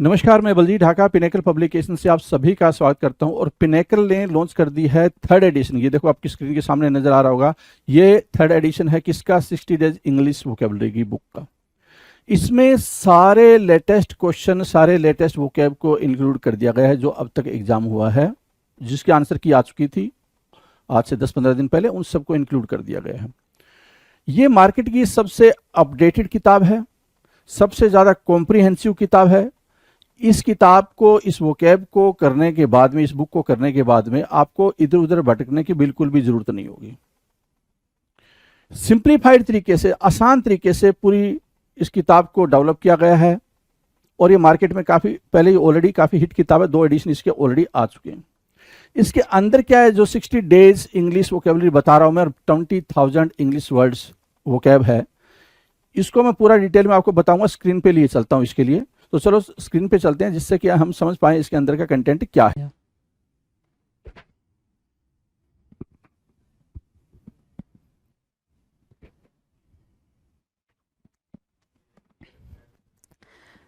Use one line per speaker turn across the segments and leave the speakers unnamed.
नमस्कार, मैं Baljeet Dhaka pinnacle publication से आप सभी का स्वागत करता हूं। और पिनेकल ने लॉन्च कर दी है थर्ड एडिशन। ये देखो आपकी स्क्रीन के सामने नजर आ रहा होगा। ये थर्ड एडिशन है किसका? 60 डेज इंग्लिश वोकेबलरी की बुक का। इसमें सारे लेटेस्ट क्वेश्चन, सारे लेटेस्ट वोकेब को इंक्लूड कर दिया गया है जो अब तक एग्जाम हुआ है, जिसकी आंसर की आ चुकी थी आज से 10-15 दिन पहले, उन सबको इंक्लूड कर दिया गया है। ये मार्केट की सबसे अपडेटेड किताब है, सबसे ज़्यादा कॉम्प्रिहेंसिव किताब है। इस किताब को, इस वोकैब को करने के बाद में, इस बुक को करने के बाद में आपको इधर उधर भटकने की बिल्कुल भी जरूरत नहीं होगी। सिंप्लीफाइड तरीके से, आसान तरीके से पूरी इस किताब को डेवलप किया गया है। और ये मार्केट में काफ़ी पहले ही ऑलरेडी काफ़ी हिट किताब है, 2 एडिशन इसके ऑलरेडी आ चुके हैं। इसके अंदर क्या है, जो 60 डेज इंग्लिश वोकेबलरी बता रहा हूं मैं, 20,000 इंग्लिश वर्ड्स वोकैब है, इसको मैं पूरा डिटेल में आपको बताऊंगा। स्क्रीन पे लिए चलता हूं इसके लिए, तो चलो स्क्रीन पे चलते हैं जिससे कि हम समझ पाए इसके अंदर का कंटेंट क्या है।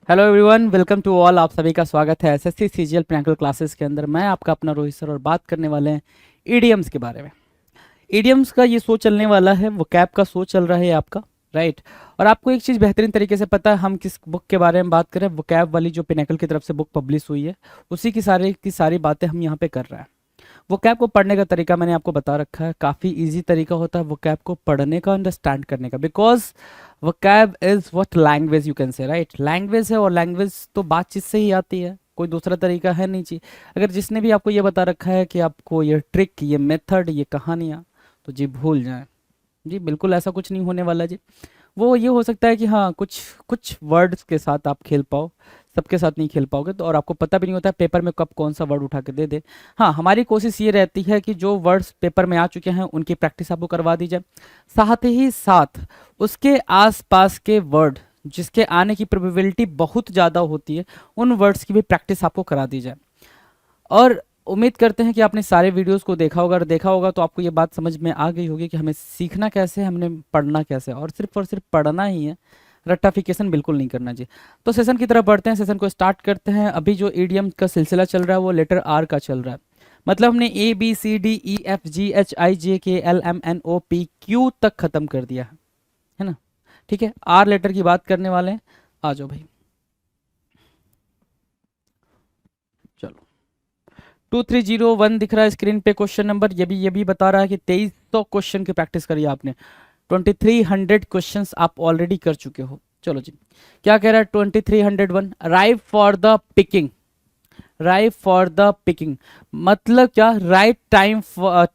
Hello everyone, welcome to all. आप सभी का स्वागत है एसएससी सीजीएल पिनेकल क्लासेस के अंदर। मैं आपका अपना रोहित सर और बात करने वाले हैं ईडीएम्स के बारे में। ईडीएम्स का ये शो चलने वाला है, वोकैब का शो चल रहा है आपका, राइट। और आपको एक चीज़ बेहतरीन तरीके से पता है हम किस बुक के बारे में बात करें। वोकैब वाली जो पिनेकल की तरफ से बुक पब्लिश हुई है, उसी की सारी बातें हम यहाँ पे कर रहे हैं। वोकैब को पढ़ने का तरीका मैंने आपको बता रखा है, काफ़ी इजी तरीका होता है वोकैब को पढ़ने का, अंडरस्टैंड करने का। Because vocab is what language you can say, right. Language है और लैंग्वेज तो बातचीत से ही आती है, कोई दूसरा तरीका है नहीं जी। अगर जिसने भी आपको ये बता रखा है कि आपको ये ट्रिक, ये मेथड, ये कहानियाँ, तो जी भूल जाएं जी, बिल्कुल ऐसा कुछ नहीं होने वाला जी। वो ये हो सकता है कि हाँ कुछ कुछ वर्ड्स के साथ आप खेल पाओ, सबके साथ नहीं खेल पाओगे तो, और आपको पता भी नहीं होता है पेपर में कब कौन सा वर्ड उठा के दे दे। हाँ, हमारी कोशिश ये रहती है कि जो वर्ड्स पेपर में आ चुके हैं उनकी प्रैक्टिस आपको करवा दी जाए, साथ ही साथ उसके आसपास के वर्ड जिसके आने की प्रोबेबिलिटी बहुत ज़्यादा होती है, उन वर्ड्स की भी प्रैक्टिस आपको करा दी जाए। और उम्मीद करते हैं कि आपने सारे वीडियोस को देखा होगा, और देखा होगा तो आपको ये बात समझ में आ गई होगी कि हमें सीखना कैसे है, हमने पढ़ना कैसे है, और सिर्फ पढ़ना ही है, रट्टाफिकेशन बिल्कुल नहीं करना जी। तो सेशन की तरफ बढ़ते हैं, सेशन को स्टार्ट करते हैं। अभी जो ईडीएम का सिलसिला चल रहा है वो लेटर आर का चल रहा है। मतलब हमने ABCDEFGHIJKLMNOP Q तक खत्म कर दिया है ना। ठीक है, आर लेटर की बात करने वाले हैं। आ जाओ भाई, चलो 2301 दिख रहा है स्क्रीन पे क्वेश्चन नंबर। ये भी बता रहा है कि 2300 क्वेश्चन की प्रैक्टिस करी आपने, 2300 क्वेश्चंस आप ऑलरेडी कर चुके हो। चलो जी, क्या कह रहा है 2301? Ripe for the picking. Ripe for the picking मतलब क्या? Right time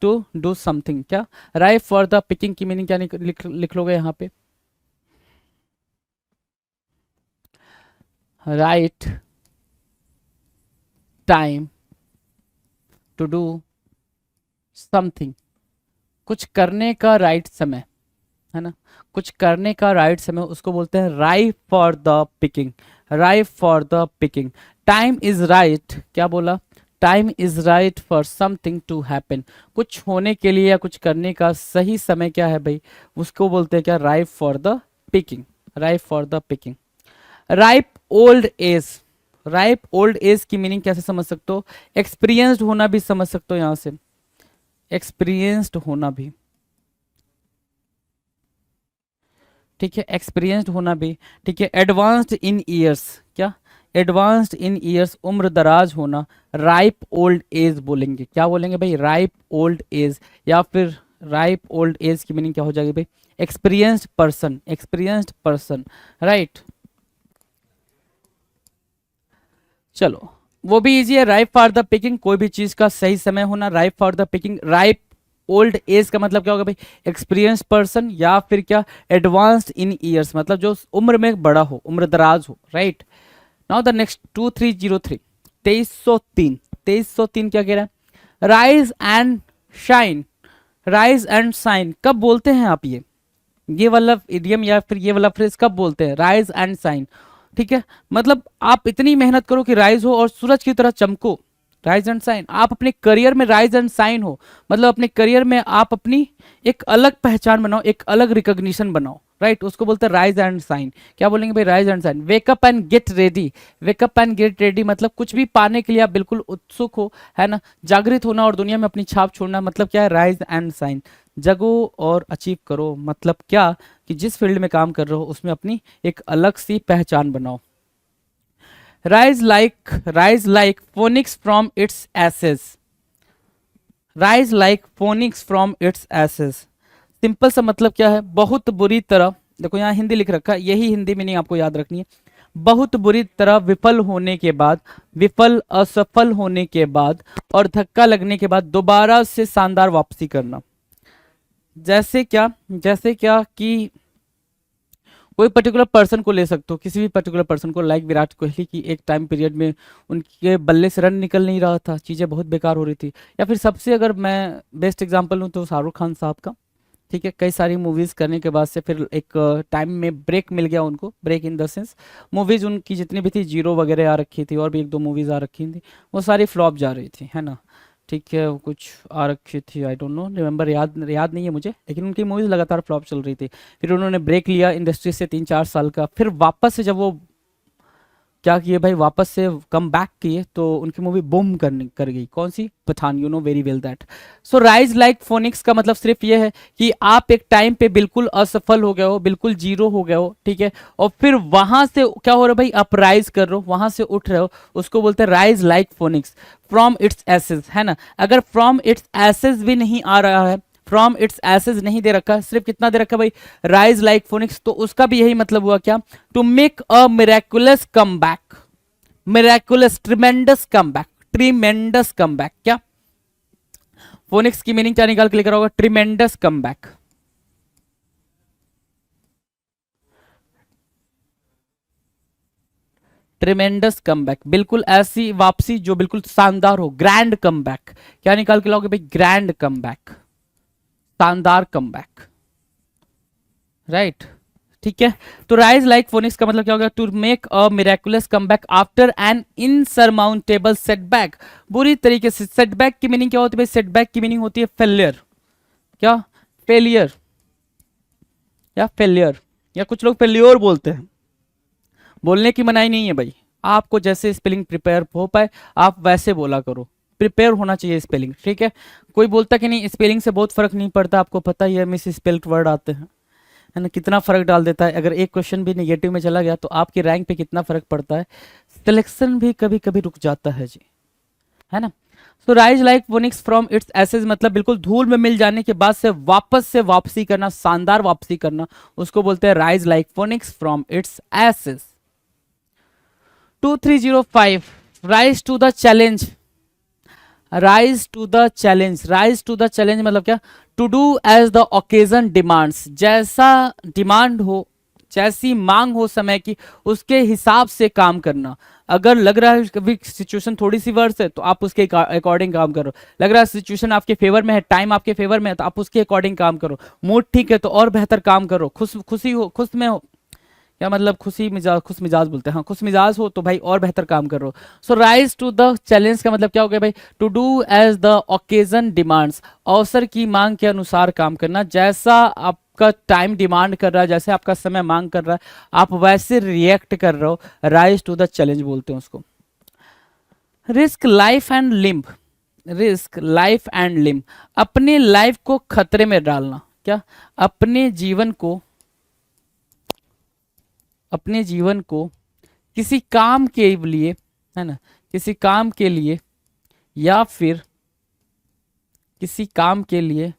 to do something. क्या राइप फॉर द पिकिंग की मीनिंग क्या लिख लोगे यहाँ पे? Right time to do something, कुछ करने का राइट समय है ना, कुछ करने का राइट समय, उसको बोलते हैं ripe for the picking. Ripe for the picking. Time is right, क्या बोला? Time is right for something to happen, कुछ होने के लिए या कुछ करने का सही समय क्या है भाई, उसको बोलते हैं क्या? Ripe for the picking. Ripe for the picking. Ripe old age. Ripe old age की मीनिंग कैसे समझ सकते हो? एक्सपीरियंस्ड होना भी समझ सकते हो यहां से, एक्सपीरियंस्ड होना भी, ठीक है, एक्सपीरियंस्ड होना भी, ठीक है। एडवांस्ड इन ईयर्स, क्या? एडवांस्ड इन ईयर्स, उम्र दराज होना, राइप ओल्ड एज बोलेंगे। क्या बोलेंगे भाई? Ripe old age. या फिर राइप ओल्ड एज की मीनिंग क्या हो जाएगी भाई? Experienced person. Experienced person, right. चलो, वो भी इजी है। राइप फॉर द पिकिंग, कोई भी चीज का सही समय होना, ripe for the picking. Ripe old age का मतलब क्या होगा भाई? एक्सपीरियंस पर्सन, या फिर क्या? एडवांस्ड इन ईयर्स, मतलब जो उम्र में बड़ा हो, उम्र दराज हो, राइट। Now the next 2303, 2303। 2303 क्या कह रहा है? Rise and shine. Rise and shine कब बोलते हैं आप? ये वाला इडियम या फिर ये वाला फ्रेज कब बोलते हैं? राइज एंड शाइन, ठीक है। मतलब आप इतनी मेहनत करो कि राइज हो और सूरज की तरह चमको, राइज एंड साइन। आप अपने करियर में राइज एंड साइन हो, मतलब अपने करियर में आप अपनी एक अलग पहचान बनाओ, एक अलग रिकॉग्निशन बनाओ, राइट, उसको बोलते हैं राइज एंड साइन। क्या बोलेंगे भाई? Rise and shine. Wake up and get ready, wake up and get ready मतलब कुछ भी पाने के लिए आप बिल्कुल उत्सुक हो, है ना, जागृत होना और दुनिया में अपनी छाप छोड़ना, मतलब क्या है? Rise and shine. जगो और अचीव करो, मतलब क्या कि जिस फील्ड में काम कर रहे हो उसमें अपनी एक अलग सी पहचान बनाओ। rise like phoenix from its ashes, rise like phoenix from its ashes। Simple सा मतलब क्या है? बहुत बुरी तरह, देखो यहाँ हिंदी लिख रखा है, यही हिंदी मीनिंग आपको याद रखनी है। बहुत बुरी तरह विफल होने के बाद, विफल असफल होने के बाद और धक्का लगने के बाद दोबारा से शानदार वापसी करना। जैसे क्या? जैसे क्या कि कोई पर्टिकुलर पर्सन को ले सकते हो, किसी भी पर्टिकुलर पर्सन को, लाइक विराट कोहली की एक टाइम पीरियड में उनके बल्ले से रन निकल नहीं रहा था, चीज़ें बहुत बेकार हो रही थी। या फिर सबसे अगर मैं बेस्ट एग्जांपल लूँ तो शाहरुख खान साहब का, ठीक है, कई सारी मूवीज़ करने के बाद से फिर एक टाइम में ब्रेक मिल गया उनको, break in the sense movies उनकी जितनी भी थी, जीरो वगैरह आ रखी थी और भी एक दो मूवीज़ आ रखी थी, वो सारी फ्लॉप जा रही थी, है ना, ठीक है, वो कुछ आ रखी थी, आई डोंट नो, रिमेंबर, याद नहीं है मुझे, लेकिन उनकी मूवीज़ लगातार फ्लॉप चल रही थी। फिर उन्होंने ब्रेक लिया इंडस्ट्री से 3-4 साल का, फिर वापस से जब वो क्या किए भाई, वापस से कम बैक किए तो उनकी मूवी बूम कर गई। कौन सी? Pathan, you know very well that. So rise like phoenix का मतलब सिर्फ ये है कि आप एक टाइम पे बिल्कुल असफल हो गए हो, बिल्कुल जीरो हो गए हो, ठीक है, और फिर वहां से क्या हो रहा है भाई? आप राइज कर रहे हो, वहां से उठ रहे हो, उसको बोलते हैं rise like phoenix from its ashes, है ना। अगर फ्रॉम इट्स एसेस भी नहीं आ रहा है, फ्रॉम इट्स एसेस नहीं दे रखा, सिर्फ कितना दे रखा भाई? राइज लाइक फोनिक्स, तो उसका भी यही मतलब हुआ क्या? To make a miraculous come back, miraculous, tremendous come back, tremendous come back. क्या फोनिक्स की मीनिंग क्या निकाल के लेकर होगा? Tremendous come back. Tremendous come back, बिल्कुल ऐसी वापसी जो बिल्कुल शानदार हो, ग्रैंड कम बैक। क्या निकाल के लाओगे भाई? ग्रैंड कम बैक, शानदार कम बैक, राइट, ठीक है। तो राइज लाइक फोनिक्स का मतलब क्या होगा? To make a miraculous comeback after an insurmountable setback. बुरी तरीके से, सेटबैक की मीनिंग क्या होती है भाई? सेटबैक की मीनिंग होती है फेलियर। क्या? फेलियर या फेलियर, या कुछ लोग फेल्योर बोलते हैं, बोलने की मनाही नहीं है भाई, आपको जैसे स्पेलिंग प्रिपेयर हो पाए आप वैसे बोला करो, प्रिपेयर होना चाहिए स्पेलिंग, ठीक है। कोई बोलता कि नहीं स्पेलिंग से बहुत फर्क नहीं पड़ता, आपको पता ही है मिस स्पेल्ड वर्ड आते हैं, है ना, कितना फर्क डाल देता है। अगर एक क्वेश्चन भी नेगेटिव में चला गया तो आपकी रैंक पे कितना फर्क पड़ता है, सिलेक्शन भी कभी कभी रुक जाता है जी, है ना। So rise like phoenix from its ashes मतलब बिल्कुल धूल में मिल जाने के बाद से वापसी करना, शानदार वापसी करना, उसको बोलते हैं rise like phoenix from its ashes. 2305 rise to the challenge, rise to the challenge, rise to the challenge मतलब क्या? To do as the occasion demands, जैसा डिमांड हो, जैसी मांग हो समय की, उसके हिसाब से काम करना। अगर लग रहा है कभी सिचुएशन थोड़ी सी वर्स है तो आप उसके अकॉर्डिंग काम करो, लग रहा है सिचुएशन आपके फेवर में है, टाइम आपके फेवर में है तो आप उसके अकॉर्डिंग काम करो, मूड ठीक है तो और बेहतर काम करो, खुश में हो, क्या मतलब खुश मिजाज बोलते हैं, हाँ, खुश मिजाज हो तो भाई और बेहतर काम करो। So rise to the challenge का मतलब क्या हो गया भाई? To do as the occasion demands, अवसर की मांग के अनुसार काम करना, जैसा आपका टाइम डिमांड कर रहा है, जैसे आपका समय मांग कर रहा है आप वैसे रिएक्ट कर रहे हो, राइज टू द चैलेंज बोलते हैं उसको। Risk life and limb, risk life and limb, अपने लाइफ को खतरे में डालना। क्या? अपने जीवन को किसी काम के लिए, है ना, किसी काम के लिए या फिर किसी काम के लिए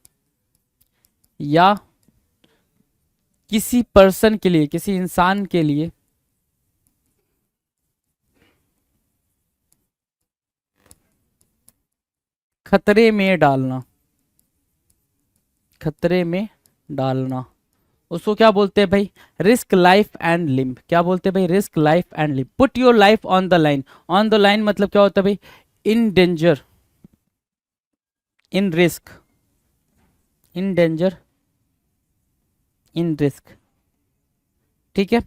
या किसी पर्सन के लिए, किसी इंसान के लिए खतरे में डालना, खतरे में डालना, उसको क्या बोलते हैं भाई? Risk life and limb. क्या बोलते हैं भाई? Risk life and limb. Put your life on the line, on the line मतलब क्या होता है भाई? In danger, in risk, in danger, in risk, ठीक है।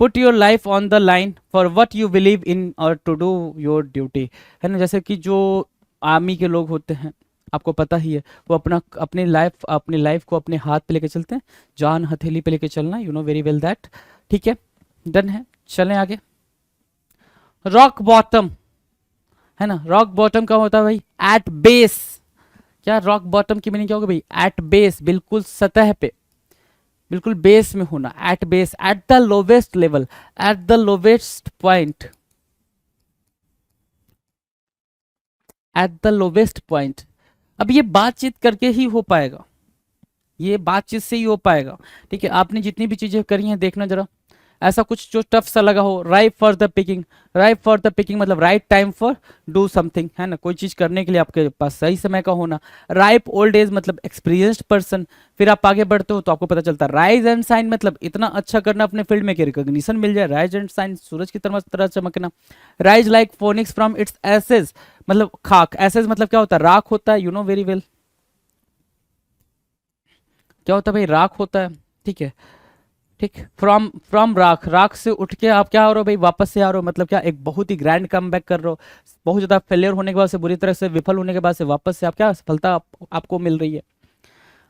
Put your life on the line for what you believe in और to do your duty, है ना। जैसे कि जो आर्मी के लोग होते हैं, आपको पता ही है, वो अपनी लाइफ को अपने हाथ पे लेके चलते हैं, जान हथेली पे लेके चलना, you know very well that. ठीक है, डन है, चलें आगे। रॉक बॉटम, है ना, रॉक बॉटम का होता है भाई एट बेस। क्या रॉक बॉटम की मीनिंग क्या होगा भाई? एट बेस, बिल्कुल सतह पे, बिल्कुल बेस में होना, at base, at the lowest level, at the lowest point, at the lowest point. अब ये बातचीत करके ही हो पाएगा, ये बातचीत से ही हो पाएगा। ठीक है, आपने जितनी भी चीजें करी हैं देखना जरा, ऐसा कुछ जो टफ सा लगा हो, ripe for the picking, ripe for the picking मतलब right time for do something, है ना, कोई चीज करने के लिए आपके पास सही समय का होना। राइप ओल्ड एज मतलब एक्सपीरियंस्ड पर्सन। फिर आप आगे बढ़ते हो तो आपको पता चलता है राइज एंड साइन मतलब इतना अच्छा करना अपने फील्ड में कि रिकॉग्निशन मिल जाए। राइज एंड साइन सूरज की तरह चमकना। Rise like phoenix from its ashes मतलब खाक, एसेज मतलब क्या होता है? राख होता है, यू नो वेरी वेल। क्या होता है भाई? राख होता है। ठीक है, ठीक, फ्रॉम फ्रॉम राख, राख से उठ के आप क्या हो रहे हो भाई? वापस से आ रहे हो, मतलब क्या एक बहुत ही ग्रैंड कम बैक कर रहे हो। बहुत ज्यादा फेलियर होने के बाद से, बुरी तरह से विफल होने के बाद से वापस से आप क्या सफलता आपको मिल रही है।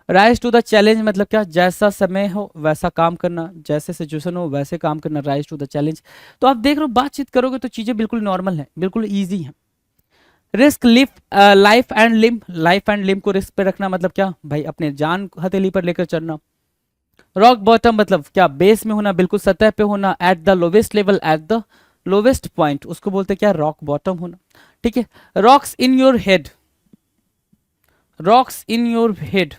राइज टू द चैलेंज मतलब क्या? जैसा समय हो वैसा काम करना, जैसे सिचुएशन हो वैसे काम करना, राइज टू द चैलेंज। तो आप देख रहे हो बातचीत करोगे तो चीजें बिल्कुल नॉर्मल है, बिल्कुल ईजी है। Risk life and limb, life and limb को रिस्क पे रखना मतलब क्या भाई? अपने जान हथेली पर लेकर चलना। रॉक बॉटम मतलब क्या? बेस में होना, बिल्कुल सतह पे होना, eight the lowest level, at the lowest point, उसको बोलते क्या? रॉक बॉटम होना। ठीक है, rocks in your head, rocks in your head,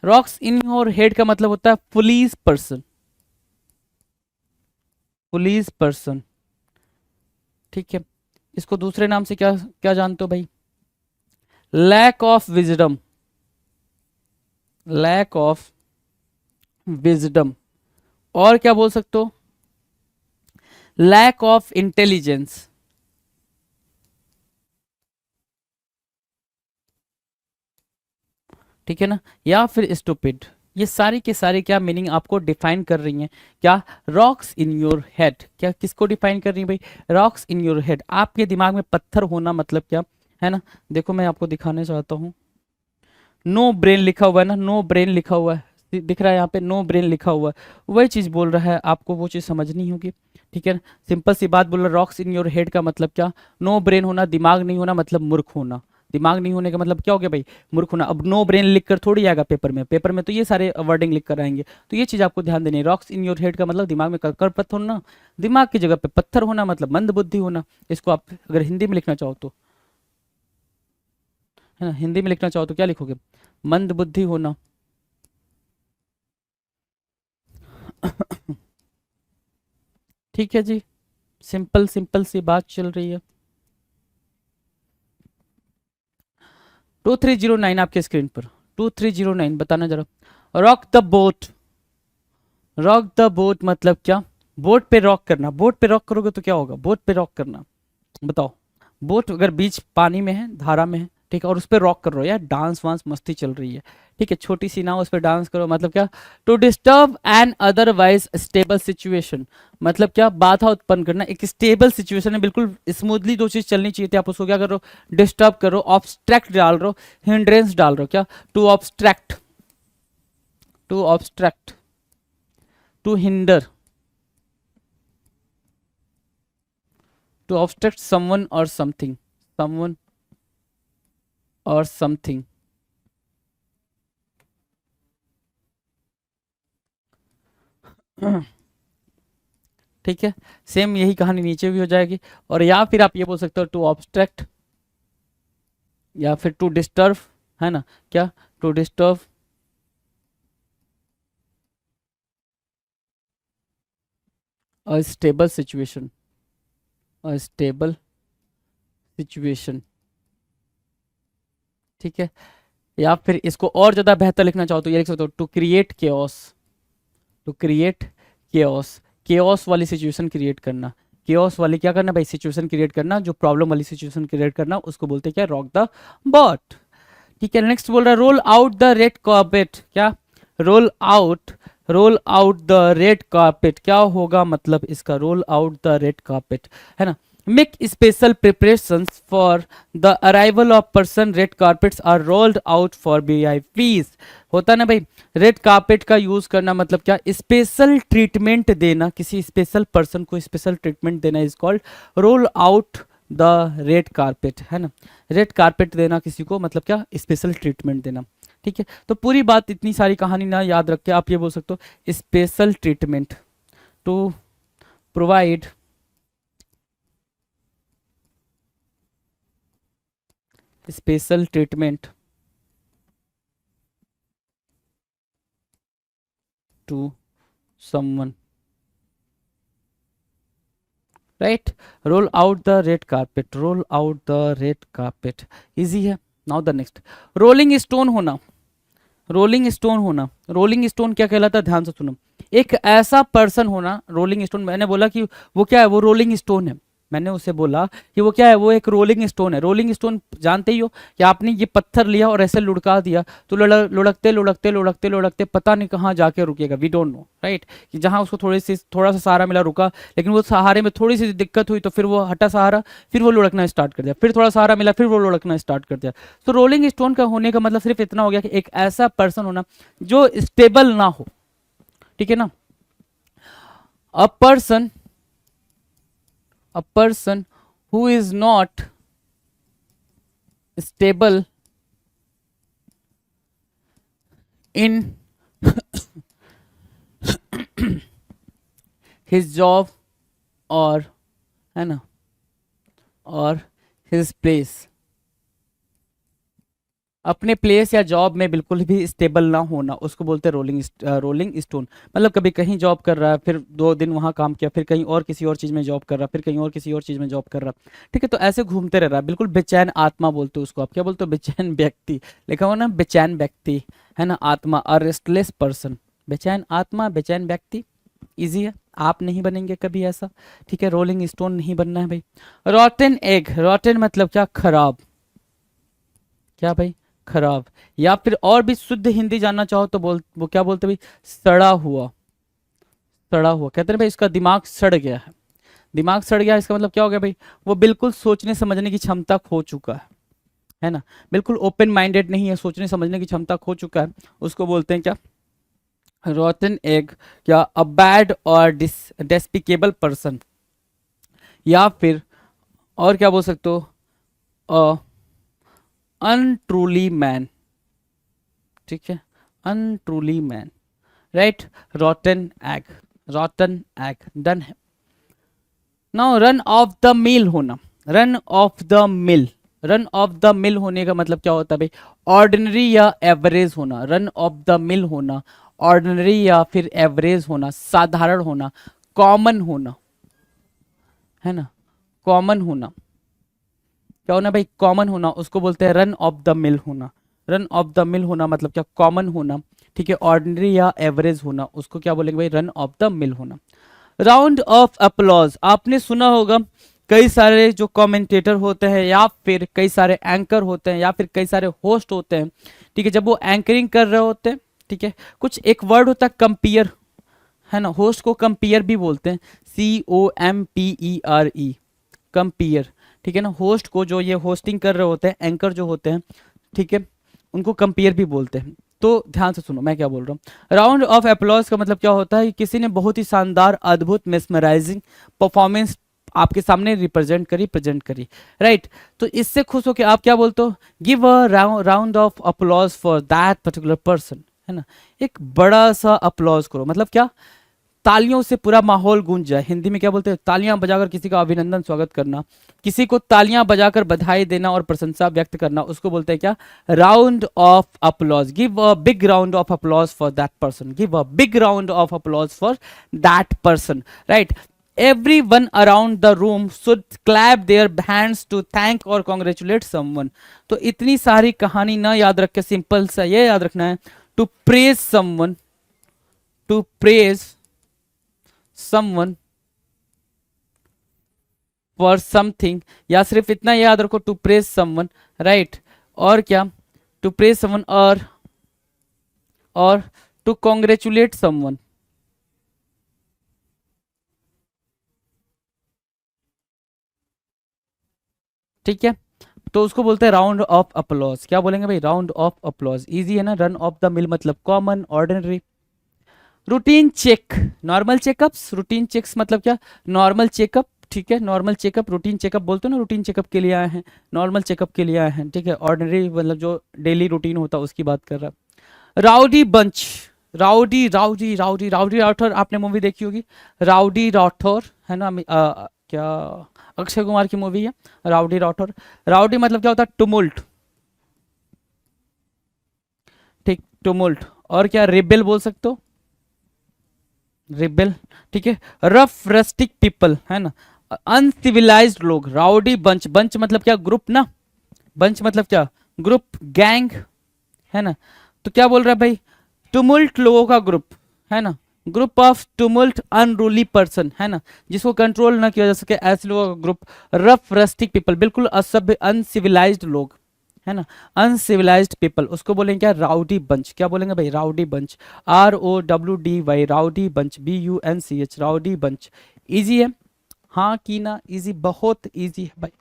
rocks in your head का मतलब होता है पुलिस पर्सन, पुलिस पर्सन। ठीक है, इसको दूसरे नाम से क्या क्या जानते हो भाई? Lack of wisdom, lack of wisdom. और क्या बोल सकते हो? Lack of intelligence. ठीक है ना, या फिर स्टूपिड। ये सारी के सारी क्या मीनिंग आपको डिफाइन कर रही हैं? क्या? Rocks in your head. क्या किसको डिफाइन कर रही है भाई? रॉक्स इन योर हेड, आपके दिमाग में पत्थर होना मतलब क्या, है ना। देखो मैं आपको दिखाने चाहता हूँ, नो ब्रेन लिखा हुआ है ना, नो ब्रेन लिखा हुआ है, दिख रहा है यहाँ पे नो ब्रेन लिखा हुआ है, वही चीज बोल रहा है, आपको वो चीज समझनी होगी। ठीक है ना, सिंपल सी बात बोल रहा है, रॉक्स इन योर हेड का मतलब क्या? नो ब्रेन होना, दिमाग नहीं होना मतलब मूर्ख होना। दिमाग नहीं होने का मतलब क्या हो गया भाई? मूर्ख होना। अब नो ब्रेन लिख कर थोड़ी आएगा पेपर में, पेपर में तो ये सारे वर्डिंग लिख कर आएंगे, तो ये चीज आपको ध्यान देनी है। रॉक्स इन योर हेड का मतलब दिमाग में कंकड़ पत्थर होना, दिमाग की जगह पे पत्थर होना मतलब मंद बुद्धि होना। इसको आप अगर हिंदी में लिखना चाहो तो, है ना, हिंदी में लिखना चाहो तो क्या लिखोगे? मंद बुद्धि होना। ठीक है जी, सिंपल सिंपल सी बात चल रही है। 2309 आपके स्क्रीन पर, 2309 बताना जरा। Rock the boat, rock the boat मतलब क्या? बोट पे रॉक करना। बोट पे रॉक करोगे तो क्या होगा? बोट पे रॉक करना, बताओ। बोट अगर बीच पानी में है, धारा में है, ठीक है, और उस पर रॉक कर रहे हो यार, डांस वांस मस्ती चल रही है, ठीक है, छोटी सी नाव, उस पर डांस करो मतलब क्या? To disturb an otherwise stable situation मतलब क्या? बाधा उत्पन्न करना। एक स्टेबल सिचुएशन है, बिल्कुल स्मूथली दो चीज चलनी चाहिए थी, आप उसको क्या कर रहे हो? डिस्टर्ब करो, ऑब्स्ट्रैक्ट डाल रहे हो, हिंड्रेंस डाल रहे हो। क्या? To obstruct, to obstruct, to hinder, to obstruct someone or something, someone or something। ठीक है, सेम यही कहानी नीचे भी हो जाएगी। और या फिर आप ये बोल सकते हो टू ऑब्स्ट्रैक्ट, या फिर टू डिस्टर्ब, है ना। क्या? To disturb a stable situation, a stable situation. ठीक है, या फिर इसको और ज्यादा बेहतर लिखना चाहो तो ये लिख सकते हो to create chaos, to create chaos, chaos वाली सिचुएशन क्रिएट करना। केओस वाली क्या करना भाई? सिचुएशन क्रिएट करना, जो प्रॉब्लम वाली सिचुएशन क्रिएट करना, उसको बोलते हैं क्या? Rock the boat. ठीक है, नेक्स्ट बोल रहा है roll out the red carpet. क्या? Roll out, roll out the red carpet क्या होगा मतलब इसका? Roll out the red carpet, है ना। Make special preparations for the arrival of person. Red carpets are rolled out for VIPs. होता ना भाई, रेड कार्पेट का यूज करना मतलब क्या, स्पेशल ट्रीटमेंट देना, किसी स्पेशल पर्सन को स्पेशल ट्रीटमेंट देना is called role out the red carpet, है ना। रेड कार्पेट देना किसी को मतलब क्या, स्पेशल ट्रीटमेंट देना। ठीक है, तो पूरी बात, इतनी सारी कहानी ना याद रख के आप ये बोल सकते हो special treatment to provide special treatment to someone, right? Roll out the red carpet, roll out the red carpet, easy है। now the next, rolling stone होना, रोलिंग स्टोन होना। रोलिंग स्टोन क्या कहलाता है, ध्यान से सुनो। एक ऐसा पर्सन होना, रोलिंग स्टोन, मैंने बोला कि वो क्या है, वो रोलिंग स्टोन है। मैंने उसे बोला कि वो क्या है, वो एक रोलिंग स्टोन है। रोलिंग स्टोन जानते ही हो कि आपने ये पत्थर लिया और ऐसे लुढ़का दिया तो लुढ़कते लुढ़कते लुढ़कते लुढ़कते पता नहीं कहाँ जाके रुकेगा, वी डोंट नो, राइट। कि जहाँ उसको थोड़ा सा सहारा मिला रुका, लेकिन वो सहारे में थोड़ी सी दिक्कत हुई तो फिर वो हटा सहारा, फिर वो लुढ़कना स्टार्ट कर दिया, फिर थोड़ा सहारा मिला, फिर वो लुढ़कना स्टार्ट कर दिया। तो रोलिंग स्टोन का होने का मतलब सिर्फ इतना हो गया कि एक ऐसा पर्सन होना जो स्टेबल ना हो, ठीक है ना। A person who is not stable in his job और, है ना, और his place, अपने प्लेस या जॉब में बिल्कुल भी स्टेबल ना होना, उसको बोलते हैं रोलिंग स्टोन। मतलब कभी कहीं जॉब कर रहा है, फिर 2 दिन वहाँ काम किया, फिर कहीं और किसी और चीज़ में जॉब कर रहा, फिर कहीं और किसी और चीज़ में जॉब कर रहा, ठीक है। तो ऐसे घूमते रह रहा है, बिल्कुल बेचैन आत्मा बोलते हो उसको। आप क्या बोलते हो, बेचैन व्यक्ति, लिखा हुआ ना बेचैन व्यक्ति, है ना, आत्मा, अ रेस्टलेस पर्सन, बेचैन आत्मा, बेचैन व्यक्ति, ईजी है। आप नहीं बनेंगे कभी ऐसा, ठीक है। रोलिंग स्टोन नहीं बनना है भाई। रॉटन एग, रॉटन मतलब क्या, खराब, क्या भाई, खराब। या फिर और भी शुद्ध हिंदी जानना चाहो तो वो क्या बोलते भाई, सड़ा हुआ, सड़ा हुआ। कहते हैं भाई इसका दिमाग सड़ गया है, दिमाग सड़ गया, इसका मतलब क्या हो गया भाई, वो बिल्कुल सोचने समझने की क्षमता खो चुका है ना, बिल्कुल ओपन माइंडेड नहीं है, सोचने समझने की क्षमता खो चुका है, उसको बोलते हैं क्या, रॉटन एग। क्या, अ बैड और डेस्पिकेबल पर्सन, या फिर और क्या बोल सकते हो, अनट्रूली मैन, ठीक है, untruly man, right. Rotten egg, rotten egg, done है। Now run of the mill होना, run of the mill, run of the mill होने का मतलब क्या होता है भाई, ऑर्डिनरी या एवरेज होना। रन ऑफ द मिल होना, ऑर्डिनरी या फिर एवरेज होना, साधारण होना, कॉमन होना, है ना, कॉमन होना। क्या होना भाई, कॉमन होना, उसको बोलते हैं रन ऑफ द मिल होना। रन ऑफ द मिल होना मतलब क्या, कॉमन होना, ठीक है। ऑर्डिनरी या एवरेज होना, उसको क्या बोलेंगे भाई, रन ऑफ द मिल होना। राउंड ऑफ अप्लॉज, आपने सुना होगा कई सारे जो कमेंटेटर होते हैं या फिर कई सारे एंकर होते हैं या फिर कई सारे होस्ट होते हैं, ठीक है, जब वो एंकरिंग कर रहे होते हैं, ठीक है, कुछ एक वर्ड होता है कंपेयर, है ना, होस्ट को कंपेयर भी बोलते हैं, COMPERE, कंपेयर, ठीक है ना। होस्ट को, जो ये होस्टिंग कर रहे होते हैं, एंकर जो होते हैं, ठीक है, उनको कंपेयर भी बोलते हैं। तो ध्यान से सुनो मैं क्या बोल रहा हूँ। राउंड ऑफ अप्लॉज का मतलब क्या होता है, किसी ने बहुत ही शानदार, अद्भुत, मेस्मराइजिंग परफॉर्मेंस आपके सामने रिप्रेजेंट करी, प्रेजेंट करी, राइट। तो इससे खुश होकर आप क्या बोलते हो, give a round of applause for that particular person, है ना। एक बड़ा सा अप्लॉज करो, मतलब क्या, तालियों से पूरा माहौल गूंज जाए। हिंदी में क्या बोलते हैं, तालियां बजाकर किसी का अभिनंदन स्वागत करना, किसी को तालियां बजाकर बधाई देना और प्रशंसा व्यक्त करना, उसको बोलते हैं क्या, round of applause. Give a big round of applause for that person, give a big round of applause for that person, right. Everyone around the room should clap their hands to thank or congratulate someone। तो इतनी सारी कहानी ना याद रख के simple सा ये याद रखना है, to praise someone, to praise someone for something, या सिर्फ इतना याद रखो, to praise someone, right। और क्या, to praise someone और to congratulate someone, ठीक है, तो उसको बोलते हैं राउंड ऑफ अप्लॉज। क्या बोलेंगे भाई? Round of applause. इजी है ना? रन ऑफ द मिल मतलब common, ordinary. Routine check, normal checkups. Routine checks मतलब क्या? नॉर्मल चेकअप, ठीक है, नॉर्मल चेकअप, रूटीन चेकअप बोलते हो ना, रूटीन चेकअप के लिए आए हैं, नॉर्मल चेकअप के लिए आए हैं, ठीक है। ऑर्डिनरी मतलब जो डेली रूटीन होता है उसकी बात कर रहा है। Rowdy bunch, rowdy rowdy rowdy rowdy Rathore, आपने मूवी देखी होगी राउडी राठौर, है ना? क्या अक्षय कुमार की मूवी है राउडी राठौर। राउडी मतलब क्या होता है? टुमुल्ट, ठीक, टुमुल्ट। और क्या? रिबेल बोल सकते हो, रिबेल, ठीक है। रफ रस्टिक पीपल, है ना? अनसिविलाइज्ड लोग, राउडी बंच। बंच मतलब क्या? ग्रुप ना, बंच मतलब क्या? ग्रुप, गैंग, है ना? तो क्या बोल रहा है भाई? टुमुल्ट लोगों का ग्रुप, है ना? ग्रुप ऑफ टुमुल्ट अनरूली पर्सन, है ना? जिसको कंट्रोल ना किया जा सके, ऐसे लोगों का ग्रुप। रफ रस्टिक पीपल, बिल्कुल असभ्य, अनसिविलाइज्ड लोग, है ना? अनसिविलाइज्ड पीपल, उसको बोलेंगे क्या? Rowdy bunch. क्या बोलेंगे भाई? Rowdy bunch. ROWDY, rowdy bunch, BUNCH, rowdy bunch. Easy है? हाँ की ना? इजी, बहुत इजी है भाई,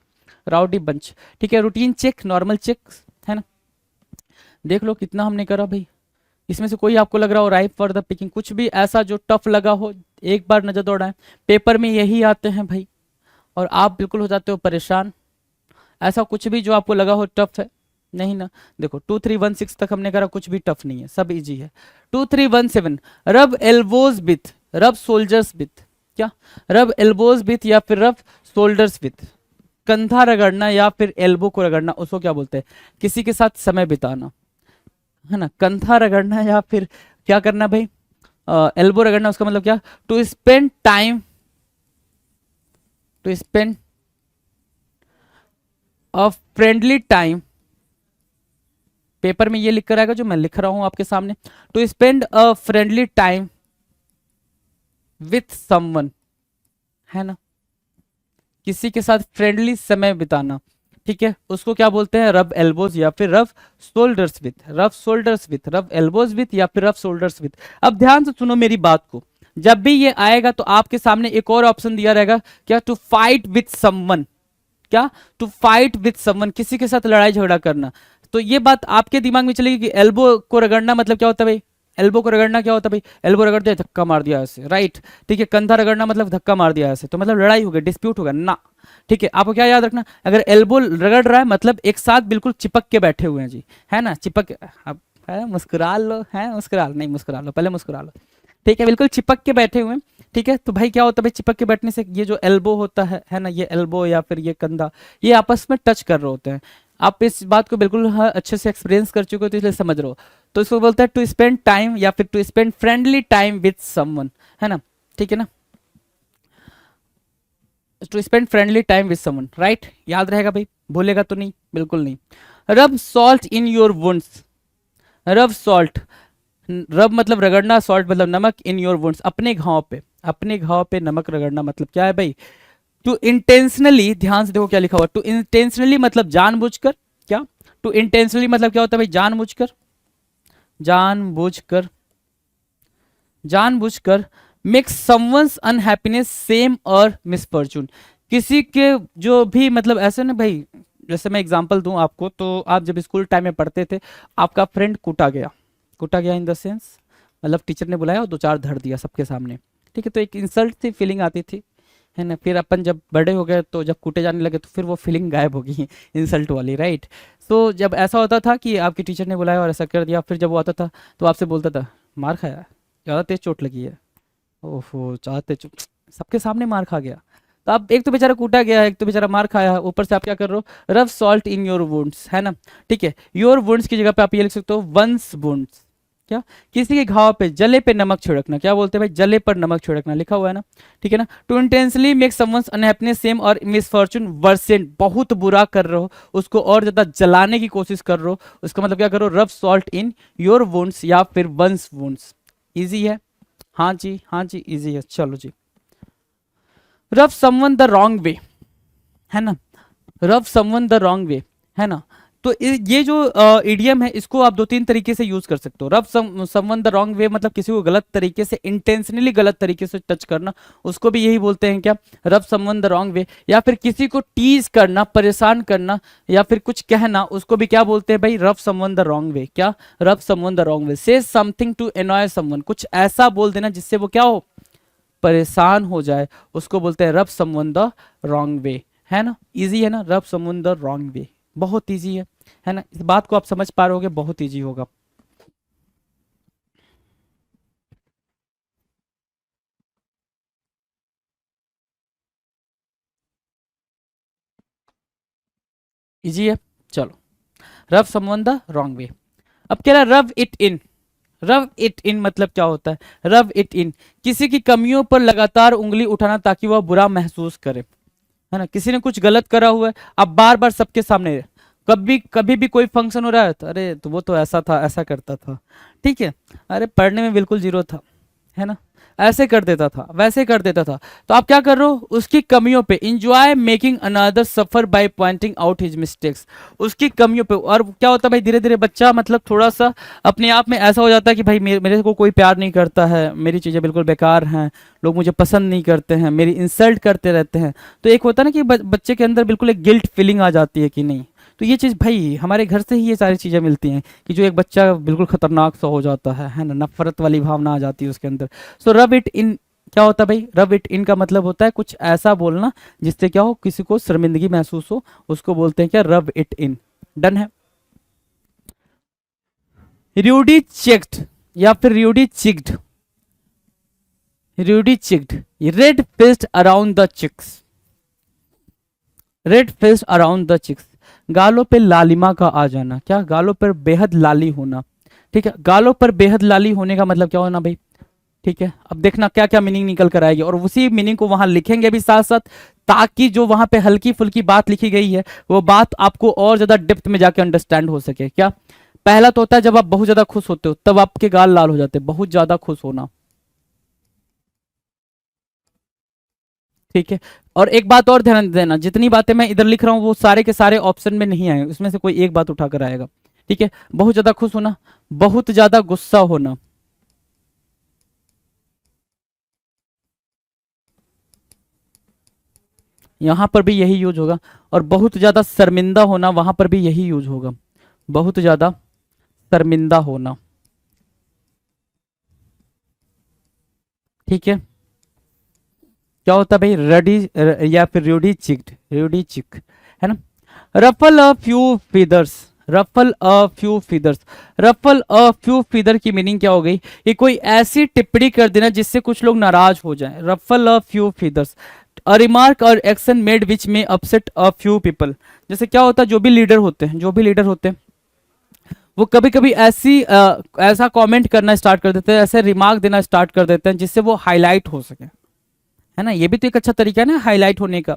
राउडी बंच, ठीक है। रूटीन चेक, नॉर्मल चेक, है ना? देख लो कितना हमने करा भाई। इसमें से कोई आपको लग रहा हो राइप फॉर द पिकिंग, कुछ भी ऐसा जो टफ लगा हो, एक बार नजर दौड़ाएं। पेपर में यही आते हैं भाई, और आप बिल्कुल हो जाते हो परेशान। ऐसा कुछ भी जो आपको लगा हो टफ है, नहीं ना? देखो 2316 तक हमने करा, कुछ भी टफ नहीं है, सब इजी है। 2317, रब एल्बोज विथ, रब सोल्जर्स विथ, क्या? रब एल्बोज विथ या फिर रब शोल्डर्स विथ। कंधा रगड़ना या फिर एल्बो को रगड़ना, उसको क्या बोलते हैं? किसी के साथ समय बिताना, है ना? कंधा रगड़ना या फिर क्या करना भाई? एल्बो रगड़ना, उसका मतलब क्या? To spend time, to spend a friendly time. Paper में ये लिख कर आएगा जो मैं लिख रहा हूं आपके सामने। To spend a friendly time with someone, है ना? किसी के साथ फ्रेंडली समय बिताना, ठीक है, उसको क्या बोलते हैं? रब एल्बोज या फिर रब शोल्डर्स विथ, रब शोल्डर्स विथ, रब एल्बोज विथ या फिर रब शोल्डर्स विथ। अब ध्यान से सुनो मेरी बात को, जब भी ये आएगा तो आपके सामने एक और ऑप्शन दिया रहेगा, क्या? टू फाइट विथ समवन, क्या? टू फाइट विथ समवन, किसी के साथ लड़ाई झगड़ा करना। तो ये बात आपके दिमाग में चलेगी कि एल्बो को रगड़ना मतलब क्या होता है भाई? एल्बो को रगड़ना क्या होता है भाई? एल्बो रगड़ दिया, धक्का मार दिया ऐसे, राइट, ठीक है। कंधा रगड़ना मतलब धक्का मार दिया ऐसे, तो मतलब लड़ाई हो गई, डिस्प्यूट होगा ना, ठीक है। आपको क्या याद रखना? अगर एल्बो रगड़ रहा है मतलब एक साथ बिल्कुल चिपक के बैठे हुए हैं जी, है ना? चिपक, अब है मुस्कुरा लो, है मुस्कुरा लो, नहीं मुस्कुरा लो, पहले मुस्कुरा लो, ठीक है, बिल्कुल चिपक के बैठे हुए हैं, ठीक है। तो भाई क्या होता है भाई? चिपक के बैठने से ये जो एल्बो होता है ना, ये एल्बो या फिर ये कंधा, ये आपस में टच कर रहे होते हैं। आप इस बात को बिल्कुल हाँ, अच्छे से एक्सपीरियंस कर चुके हो, तो इसलिए समझ रहे हो। तो इसको बोलते हैं टू स्पेंड टाइम या फिर to spend friendly time with someone, है ना? ठीक है ना? To spend friendly time with someone, right, याद रहेगा भाई, भूलेगा तो नहीं, बिल्कुल नहीं। Rub salt in your wounds, rub salt, rub मतलब रगड़ना, सॉल्ट मतलब नमक, इन योर वुंड्स, अपने घाव पे, अपने घाव पे नमक रगड़ना मतलब क्या है भाई? टू इंटेंशनली, ध्यान से देखो क्या लिखा हुआ, टू इंटेंशनली मतलब जानबूझकर, क्या? टू इंटेंशनली मतलब क्या होता है भाई? जानबूझकर, जानबूझकर, जानबूझकर। मेक समवंस अनहैप्पीनेस सेम और मिसफॉर्चून, किसी के जो भी मतलब ऐसे ना भाई, जैसे मैं एग्जांपल दूं आपको, तो आप जब स्कूल टाइम में पढ़ते थे, आपका फ्रेंड कूटा गया, कूटा गया इन द सेंस मतलब टीचर ने बुलाया और दो चार धर दिया सबके सामने, ठीक है, तो एक इंसल्ट थी, फीलिंग आती थी, है ना? फिर अपन जब बड़े हो गए तो जब कूटे जाने लगे तो फिर वो फीलिंग गायब हो गई इंसल्ट वाली, राइट। तो जब ऐसा होता था कि आपकी टीचर ने बुलाया और ऐसा कर दिया, फिर जब वो आता था तो आपसे बोलता था मार खाया, ज़्यादा तेज चोट लगी है, ओहो चाहते सबके सामने मार खा गया। तो आप एक तो बेचारा कूटा गया, एक तो बेचारा मार खाया, ऊपर से आप क्या कर रहे हो? रब सॉल्ट इन योर वुंड्स, है ना? ठीक है, योर वुंड्स की जगह पे आप ये लिख सकते हो वंस वुंड्स, क्या? किसी के घाव पे, जले पे नमक छिड़कना, क्या बोलते हैं भाई? जले पर नमक छिड़कना, लिखा हुआ है ना, ठीक है ना? To intensely make someone's unhappiness same और मिसफॉर्चून वर्सेंट, बहुत बुरा कर रहे हो उसको और ज्यादा जलाने की कोशिश कर रहे हो, उसका मतलब क्या करो? रब सॉल्ट इन योर वुंड्स या फिर वंस वुंड्स। इजी है? हाँ जी, हाँ जी, इजी है, चलो जी। रब समवन द रॉन्ग वे, है ना? रब समवन द रॉन्ग वे, है ना? तो ये जो इडियम है इसको आप दो तीन तरीके से यूज कर सकते हो। रब समवन द रॉन्ग वे मतलब किसी को गलत तरीके से, इंटेंशनली गलत तरीके से टच करना, उसको भी यही बोलते हैं क्या, रब समवन द रॉन्ग वे। या फिर किसी को टीज करना, परेशान करना या फिर कुछ कहना, उसको भी क्या बोलते हैं भाई, रब समवन द रॉन्ग वे। क्या, रब समवन द रॉन्ग वे। से समथिंग टू एनॉय समवन, कुछ ऐसा बोल देना जिससे वो क्या हो, परेशान हो जाए, उसको बोलते हैं रब समवन द रॉन्ग वे। है ना, इजी है ना, रब समवन द रॉन्ग वे, बहुत इजी है ना। इस बात को आप समझ पा रहे होगे, बहुत इजी होगा। इजी है, चलो। रब समवन द रॉन्ग वे। अब कह रहा है rub it in. Rub it in मतलब क्या होता है, रब इट इन, किसी की कमियों पर लगातार उंगली उठाना ताकि वह बुरा महसूस करे। है ना, किसी ने कुछ गलत करा हुआ है, अब बार बार सबके सामने, कभी कभी भी कोई फंक्शन हो रहा है तो अरे तो वो तो ऐसा था, ऐसा करता था, ठीक है, अरे पढ़ने में बिल्कुल जीरो था, है ना, ऐसे कर देता था, वैसे कर देता था। तो आप क्या कर रहे हो, उसकी कमियों पे, enjoy making another suffer by pointing out his mistakes, उसकी कमियों पे। और क्या होता है भाई, धीरे धीरे बच्चा मतलब थोड़ा सा अपने आप में ऐसा हो जाता है कि भाई मेरे को कोई प्यार नहीं करता है, मेरी चीज़ें बिल्कुल बेकार हैं, लोग मुझे पसंद नहीं करते हैं, मेरी इंसल्ट करते रहते हैं। तो एक होता है ना कि बच्चे के अंदर बिल्कुल एक गिल्ट फीलिंग आ जाती है कि नहीं। तो ये चीज़ भाई हमारे घर से ही ये सारी चीज़ें मिलती हैं कि जो एक बच्चा बिल्कुल खतरनाक सा हो जाता है ना, नफरत वाली भावना आ जाती है उसके अंदर। सो रब इट इन क्या होता है भाई, रब इट इन का मतलब होता है कुछ ऐसा बोलना जिससे क्या हो, किसी को शर्मिंदगी महसूस हो, उसको बोलते हैं क्या, रब इट इन। डन है। रूडी चेक्ड या फिर ruddy cheeked, ruddy cheeked, red faced around the cheeks, red faced around the cheeks, गालों पे लालिमा का आ जाना। क्या, गालों पर बेहद लाली होना, ठीक है, गालों पर बेहद लाली होने का मतलब क्या होना भाई, ठीक है। अब देखना क्या क्या मीनिंग निकल कर आएगी और उसी मीनिंग को वहां लिखेंगे भी साथ साथ, ताकि जो वहां पे हल्की फुल्की बात लिखी गई है वो बात आपको और ज्यादा डेप्थ में जाके अंडरस्टैंड हो सके। क्या, पहला तो होता है जब आप बहुत ज्यादा खुश होते हो तब आपके गाल लाल हो जाते हैं, बहुत ज्यादा खुश होना, ठीक है। और एक बात और ध्यान देना, जितनी बातें मैं इधर लिख रहा हूँ वो सारे के सारे ऑप्शन में नहीं आए, उसमें से कोई एक बात उठाकर आएगा, ठीक है। बहुत ज्यादा खुश होना, बहुत ज्यादा गुस्सा होना, यहां पर भी यही यूज होगा। और बहुत ज्यादा शर्मिंदा होना, वहां पर भी यही यूज होगा, बहुत ज्यादा शर्मिंदा होना, ठीक है। क्या होता है भाई, रेडी या फिर रेडी चिक्ड, रेडी चिक, है ना। Ruffle a few feathers, ruffle a few feathers, ruffle a few feather की मीनिंग क्या हो गई, कि कोई ऐसी टिप्पणी कर देना जिससे कुछ लोग नाराज हो जाएं। Ruffle a few feathers, a remark और एक्शन मेड विच में अपसेट अ फ्यू पीपल। जैसे क्या होता है, जो भी लीडर होते हैं, जो भी लीडर होते हैं वो कभी कभी ऐसा कमेंट करना स्टार्ट कर देते हैं, ऐसे रिमार्क देना स्टार्ट कर देते हैं जिससे वो हाईलाइट हो सके, है ना। ये भी तो एक अच्छा तरीका है ना हाईलाइट होने का।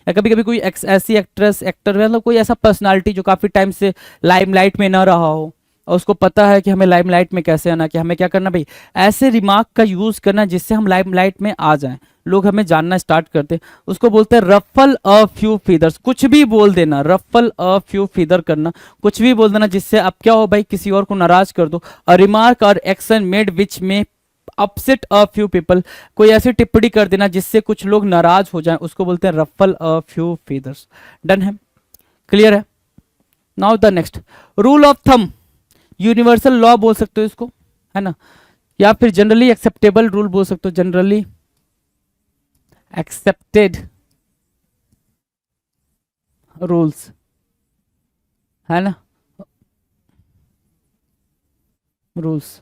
या कभी कभी कोई ऐसी एक्ट्रेस, एक्टर, मतलब कोई ऐसा पर्सनालिटी जो काफी टाइम से लाइमलाइट में ना रहा हो और उसको पता है कि हमें लाइमलाइट में कैसे आना, कि हमें क्या करना भाई, ऐसे रिमार्क का यूज करना जिससे हम लाइमलाइट में आ जाएं, लोग हमें जानना स्टार्ट करते हैं, उसको बोलते हैं रफल अ फ्यू फीदर्स। कुछ भी बोल देना, रफल अ फ्यू फीदर करना, कुछ भी बोल देना जिससे आप क्या हो भाई, किसी और को नाराज कर दो। अ रिमार्क और एक्शन मेड विच में अपसेट अ फ्यू पीपल, कोई ऐसी टिप्पणी कर देना जिससे कुछ लोग नाराज हो जाएं, उसको बोलते हैं ruffle a few feathers. Done है, क्लियर है। Now the next, rule of thumb, universal law बोल सकते हो इसको, है ना, या फिर जनरली एक्सेप्टेबल रूल बोल सकते हो, जनरली एक्सेप्टेड रूल्स, है ना, रूल्स,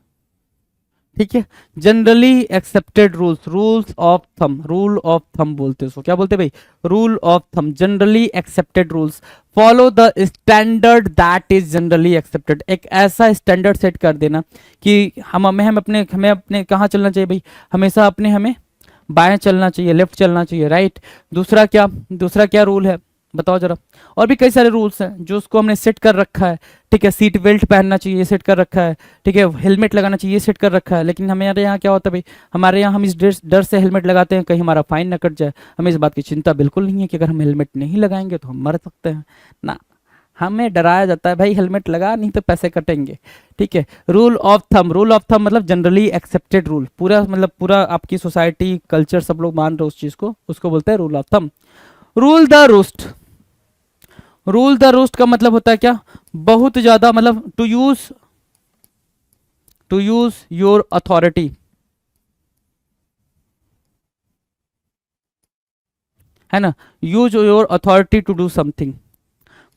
ठीक है। Generally accepted rules, rules of thumb, rule of thumb बोलते हैं उसको, क्या बोलते हैं भाई, rule of thumb, generally accepted rules. Follow the standard that is generally accepted, एक ऐसा स्टैंडर्ड सेट कर देना कि हमें अपने कहाँ चलना चाहिए भाई, हमेशा अपने हमें बाएं चलना चाहिए, लेफ्ट चलना चाहिए, राइट। दूसरा क्या रूल है बताओ जरा। और भी कई सारे रूल्स हैं जो उसको हमने सेट कर रखा है, ठीक है। सीट बेल्ट पहनना चाहिए, ये सेट कर रखा है, ठीक है। हेलमेट लगाना चाहिए, ये सेट कर रखा है। लेकिन हमारे यहाँ क्या होता है भाई, हमारे यहाँ हम इस डर से हेलमेट लगाते हैं कहीं हमारा फाइन ना कट जाए, हमें इस बात की चिंता बिल्कुल नहीं है कि अगर हम हेलमेट नहीं लगाएंगे तो हम मर सकते हैं ना, हमें डराया जाता है भाई हेलमेट लगा नहीं तो पैसे कटेंगे, ठीक है। रूल ऑफ थंब मतलब जनरली एक्सेप्टेड रूल, पूरा मतलब पूरा आपकी सोसाइटी कल्चर सब लोग मान रहे हो उस चीज को, उसको बोलते हैं rule of thumb. Rule the roast, rule the roast का मतलब होता है क्या, बहुत ज्यादा मतलब टू यूज योर अथॉरिटी, है ना, use your authority to do something,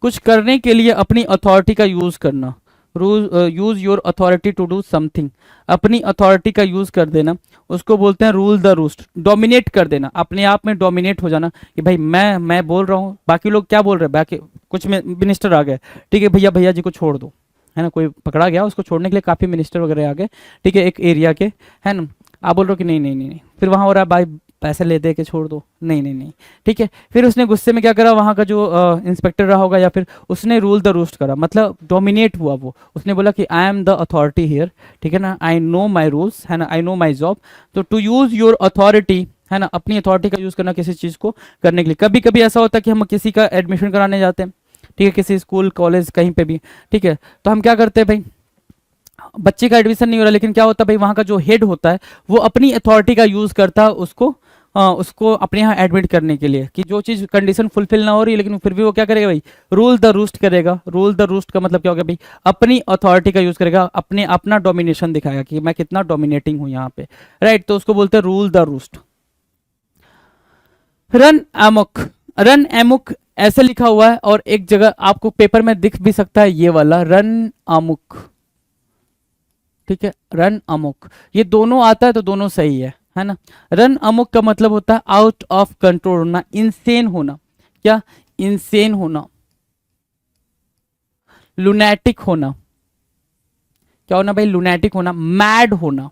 कुछ करने के लिए अपनी अथॉरिटी का यूज करना। Use your authority to do something, अपनी अथॉरिटी का यूज कर देना, उसको बोलते हैं रूल द रोस्ट। डोमिनेट कर देना, अपने आप में डोमिनेट हो जाना कि भाई मैं बोल रहा हूँ, बाकी लोग क्या बोल रहे हैं, बाकी कुछ मिनिस्टर आ गए, ठीक है भैया भैया जी को छोड़ दो, है ना, कोई पकड़ा गया उसको छोड़ने के लिए काफी मिनिस्टर वगैरह आ गए, ठीक है, एक एरिया के, है ना, आप बोल रहे हो कि नहीं नहीं नहीं नहीं, फिर वहां हो रहा है भाई पैसे ले दे के छोड़ दो, नहीं नहीं नहीं, ठीक है। फिर उसने गुस्से में क्या करा, वहां का जो इंस्पेक्टर रहा होगा या फिर उसने रूल द रोस्ट करा, मतलब डोमिनेट हुआ वो, उसने बोला कि I am the authority here, ठीक है ना, आई नो माई रूल्स, है ना, आई नो माई जॉब। तो टू यूज योर अथॉरिटी, है ना, अपनी अथॉरिटी का यूज करना किसी चीज को करने के लिए। कभी कभी ऐसा होता है कि हम किसी का एडमिशन कराने जाते हैं, ठीक है, किसी स्कूल कॉलेज कहीं पे भी, ठीक है, तो हम क्या करते हैं भाई, बच्चे का एडमिशन नहीं हो रहा, लेकिन क्या होता है भाई, वहाँ का जो हेड होता है वो अपनी अथॉरिटी का यूज करता है उसको अपने यहाँ एडमिट करने के लिए, कि जो चीज कंडीशन फुलफिल ना हो रही है लेकिन फिर भी वो क्या करेगा भाई, रूल द रूस्ट करेगा। रूल द रूस्ट का मतलब क्या हो गया भाई, अपनी अथॉरिटी का यूज करेगा, अपना डोमिनेशन दिखाएगा कि मैं कितना डोमिनेटिंग हूँ यहाँ पे, राइट, तो उसको बोलते हैं rule the roost. Run amok, run amok ऐसे लिखा हुआ है और एक जगह आपको पेपर में दिख भी सकता है ये वाला रन अमुक, ठीक है, रन अमुक, ये दोनों आता है तो दोनों सही है ना। रन अमुक का मतलब होता है आउट ऑफ कंट्रोल होना, इंसेन होना, क्या, इंसेन होना, लुनैटिक होना, क्या होना भाई, लुनैटिक होना, मैड होना,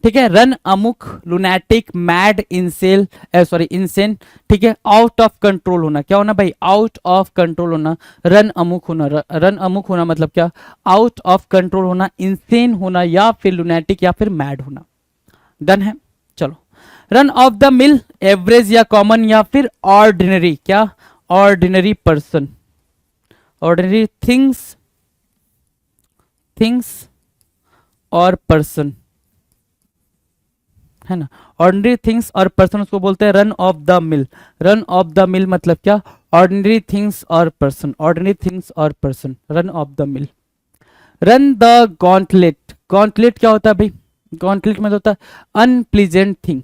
ठीक है, रन अमुक, लुनैटिक, मैड, इंसेल, सॉरी इंसेन, ठीक है, आउट ऑफ कंट्रोल होना, क्या होना भाई, आउट ऑफ कंट्रोल होना, रन अमुक होना। रन अमुक होना मतलब क्या, आउट ऑफ कंट्रोल होना, इंसेन होना या फिर लुनैटिक या फिर मैड होना। डन है, चलो। Run of the mill, average या कॉमन या फिर ऑर्डिनरी, क्या, ordinary person, ordinary things, things और पर्सन, है ना, ऑर्डिनरी थिंग्स और पर्सन, उसको बोलते हैं run of the mill. Run of the mill मतलब क्या, ऑर्डिनरी थिंग्स और पर्सन, ऑर्डिनरी थिंग्स और person, run of the mill. Run the gauntlet, gauntlet क्या होता है भाई, गॉन्टलेट में होता है अनप्लीजेंट थिंग,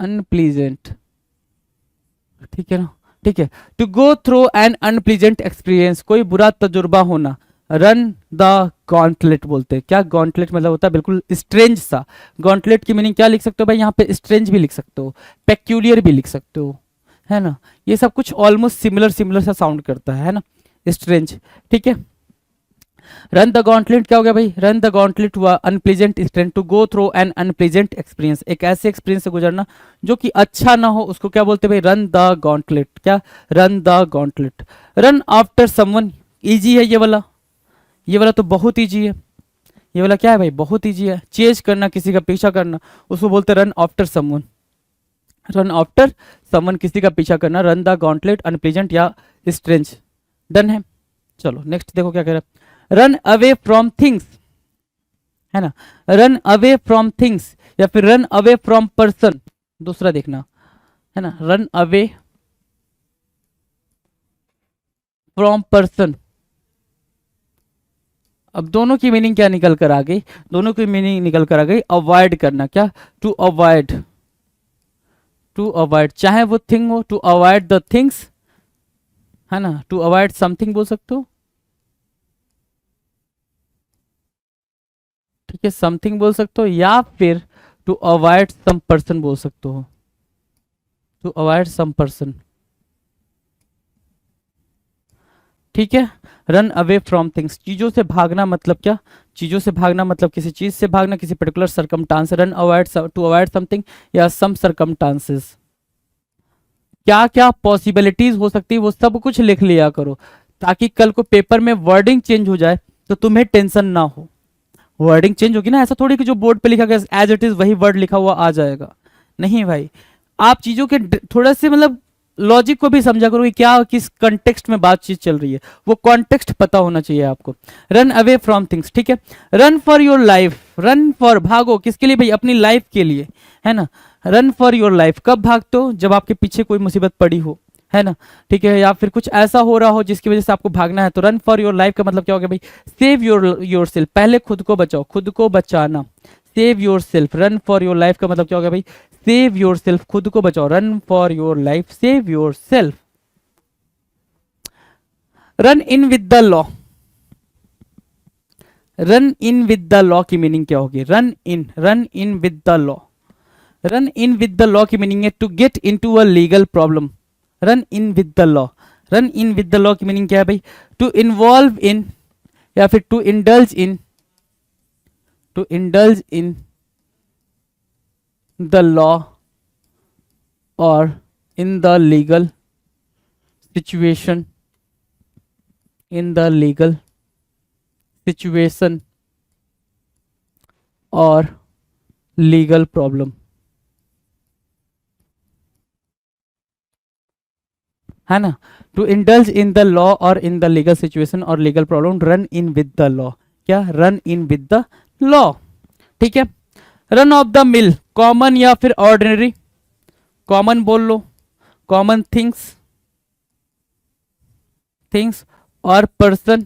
अनप्लीजेंट, ठीक है ना, ठीक है। To go through an unpleasant experience, कोई बुरा तजुर्बा होना, रन द गॉन्टलेट बोलते हैं। क्या, गॉन्टलेट मतलब होता है बिल्कुल स्ट्रेंज सा। गॉन्टलेट की मीनिंग क्या लिख सकते हो भाई, यहाँ पे स्ट्रेंज भी लिख सकते हो, पेक्यूलियर भी लिख सकते हो, है ना, ये सब कुछ ऑलमोस्ट सिमिलर सिमिलर सा साउंड करता है ना, स्ट्रेंज, ठीक है। रन द गॉन्टलेट क्या हो गया भाई, रन द गॉन्टलेट हुआ unpleasant strange, to go through an unpleasant experience, एक ऐसे एक्सपीरियंस से गुजरना जो कि अच्छा ना हो, उसको क्या बोलते हैं भाई, रन द गॉन्टलेट, क्या, run the gauntlet. Run after someone, easy है ये वाला तो बहुत इजी है, ये वाला क्या है भाई, बहुत इजी है, चेज करना, किसी का पीछा करना, उसको बोलते हैं run after someone, run after someone, किसी का पीछा करना, रन द गॉन्टलेट, अनप्लीजेंट या स्ट्रेंज। डन है, चलो नेक्स्ट देखो क्या कह रहा है, रन अवे फ्रॉम थिंग्स, है ना, रन अवे फ्रॉम थिंग्स या फिर रन अवे फ्रॉम पर्सन, दूसरा देखना, है ना, रन अवे फ्रॉम पर्सन। अब दोनों की मीनिंग क्या निकल कर आ गई, दोनों की मीनिंग निकल कर आ गई अवॉइड करना, क्या, टू अवॉइड, टू अवॉइड, चाहे वो थिंग हो, टू अवॉइड द थिंग्स, है ना, टू अवॉइड समथिंग बोल सकते हो, ठीक है, समथिंग बोल सकते हो या फिर टू अवॉइड सम पर्सन बोल सकते हो, टू अवॉइड सम पर्सन, ठीक है। रन अवे फ्रॉम थिंग्स, चीजों से भागना मतलब क्या, चीजों से भागना मतलब किसी चीज से भागना, किसी particular circumstance, run avoid, to avoid something या सम सरकमटांसेस। क्या क्या पॉसिबिलिटीज हो सकती है वो सब कुछ लिख लिया करो, ताकि कल को पेपर में वर्डिंग चेंज हो जाए तो तुम्हें टेंशन ना हो। वर्डिंग चेंज होगी ना, ऐसा थोड़ी कि जो बोर्ड पे लिखा गया एज इट इज वही वर्ड लिखा हुआ आ जाएगा, नहीं भाई, आप चीजों के थोड़ा से मतलब लॉजिक को भी समझा करो कि क्या किस कॉन्टेक्स्ट में बातचीत चल रही है, वो कॉन्टेक्स्ट पता होना चाहिए आपको। रन अवे फ्रॉम थिंग्स, ठीक है। Run for your life, run for, भागो किसके लिए भाई, अपनी लाइफ के लिए, है ना। रन फॉर योर लाइफ, कब भागते हो, जब आपके पीछे कोई मुसीबत पड़ी हो, है ना, ठीक है, या फिर कुछ ऐसा हो रहा हो जिसकी वजह से आपको भागना है। तो रन फॉर योर लाइफ का मतलब क्या हो गया भाई, सेव योर सेल्फ, पहले खुद को बचाओ, खुद को बचाना। Save yourself, run for your life का मतलब क्या हो गया भाई, सेव योर सेल्फ, खुद को बचाओ। Run for your life, save yourself. Run in with the law, run in with the law की मीनिंग क्या होगी, run in with the law. Run in with the law की meaning है to get into a legal problem. Run in with the law, run in with the law की meaning क्या है भाई, to involve in, या फिर to indulge in, to indulge in the law और in the legal situation, in the legal situation और legal problem, है ना। To indulge in the law और इन द लीगल सिचुएशन और legal problem, run in with the law, क्या, run in with the law, ठीक है। Run of the mill, common या फिर ऑर्डिनरी, कॉमन बोल लो, कॉमन थिंग्स, थिंग्स और पर्सन,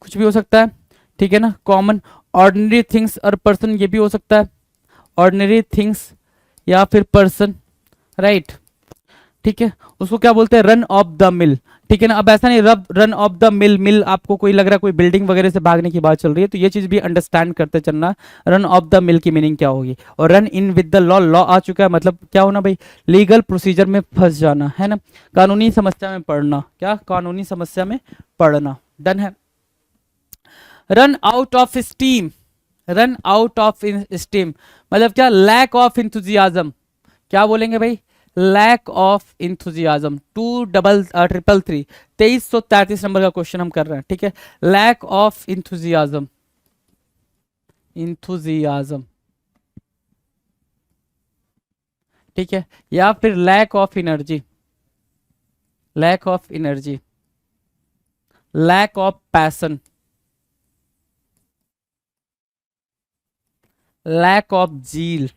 कुछ भी हो सकता है, ठीक है ना। कॉमन, ऑर्डिनरी थिंग्स और पर्सन, ये भी हो सकता है, ऑर्डिनरी थिंग्स या फिर पर्सन, राइट, ठीक है। उसको क्या बोलते हैं, रन ऑफ द मिल, ठीक है ना। अब ऐसा नहीं रन ऑफ द मिल, मिल आपको कोई लग रहा है कोई बिल्डिंग वगैरह से भागने की बात चल रही है, तो ये चीज भी अंडरस्टैंड करते चलना, रन ऑफ द मिल की मीनिंग क्या होगी। और run in with the law, law आ चुका है, मतलब क्या होना भाई, लीगल प्रोसीजर में फंस जाना, है ना, कानूनी समस्या में पड़ना, क्या, कानूनी समस्या में पड़ना, डन है। Run out of steam, run out of steam मतलब क्या, लैक ऑफ इंथुजियाज्म, क्या बोलेंगे भाई, लैक ऑफ इंथुजियाज्म। 2333 2333 नंबर का क्वेश्चन हम कर रहे हैं, ठीक है। लैक ऑफ इंथुजियाज्म, इंथुजियाज्म, ठीक है, या फिर lack of energy, lack of energy, lack of passion, lack of zeal,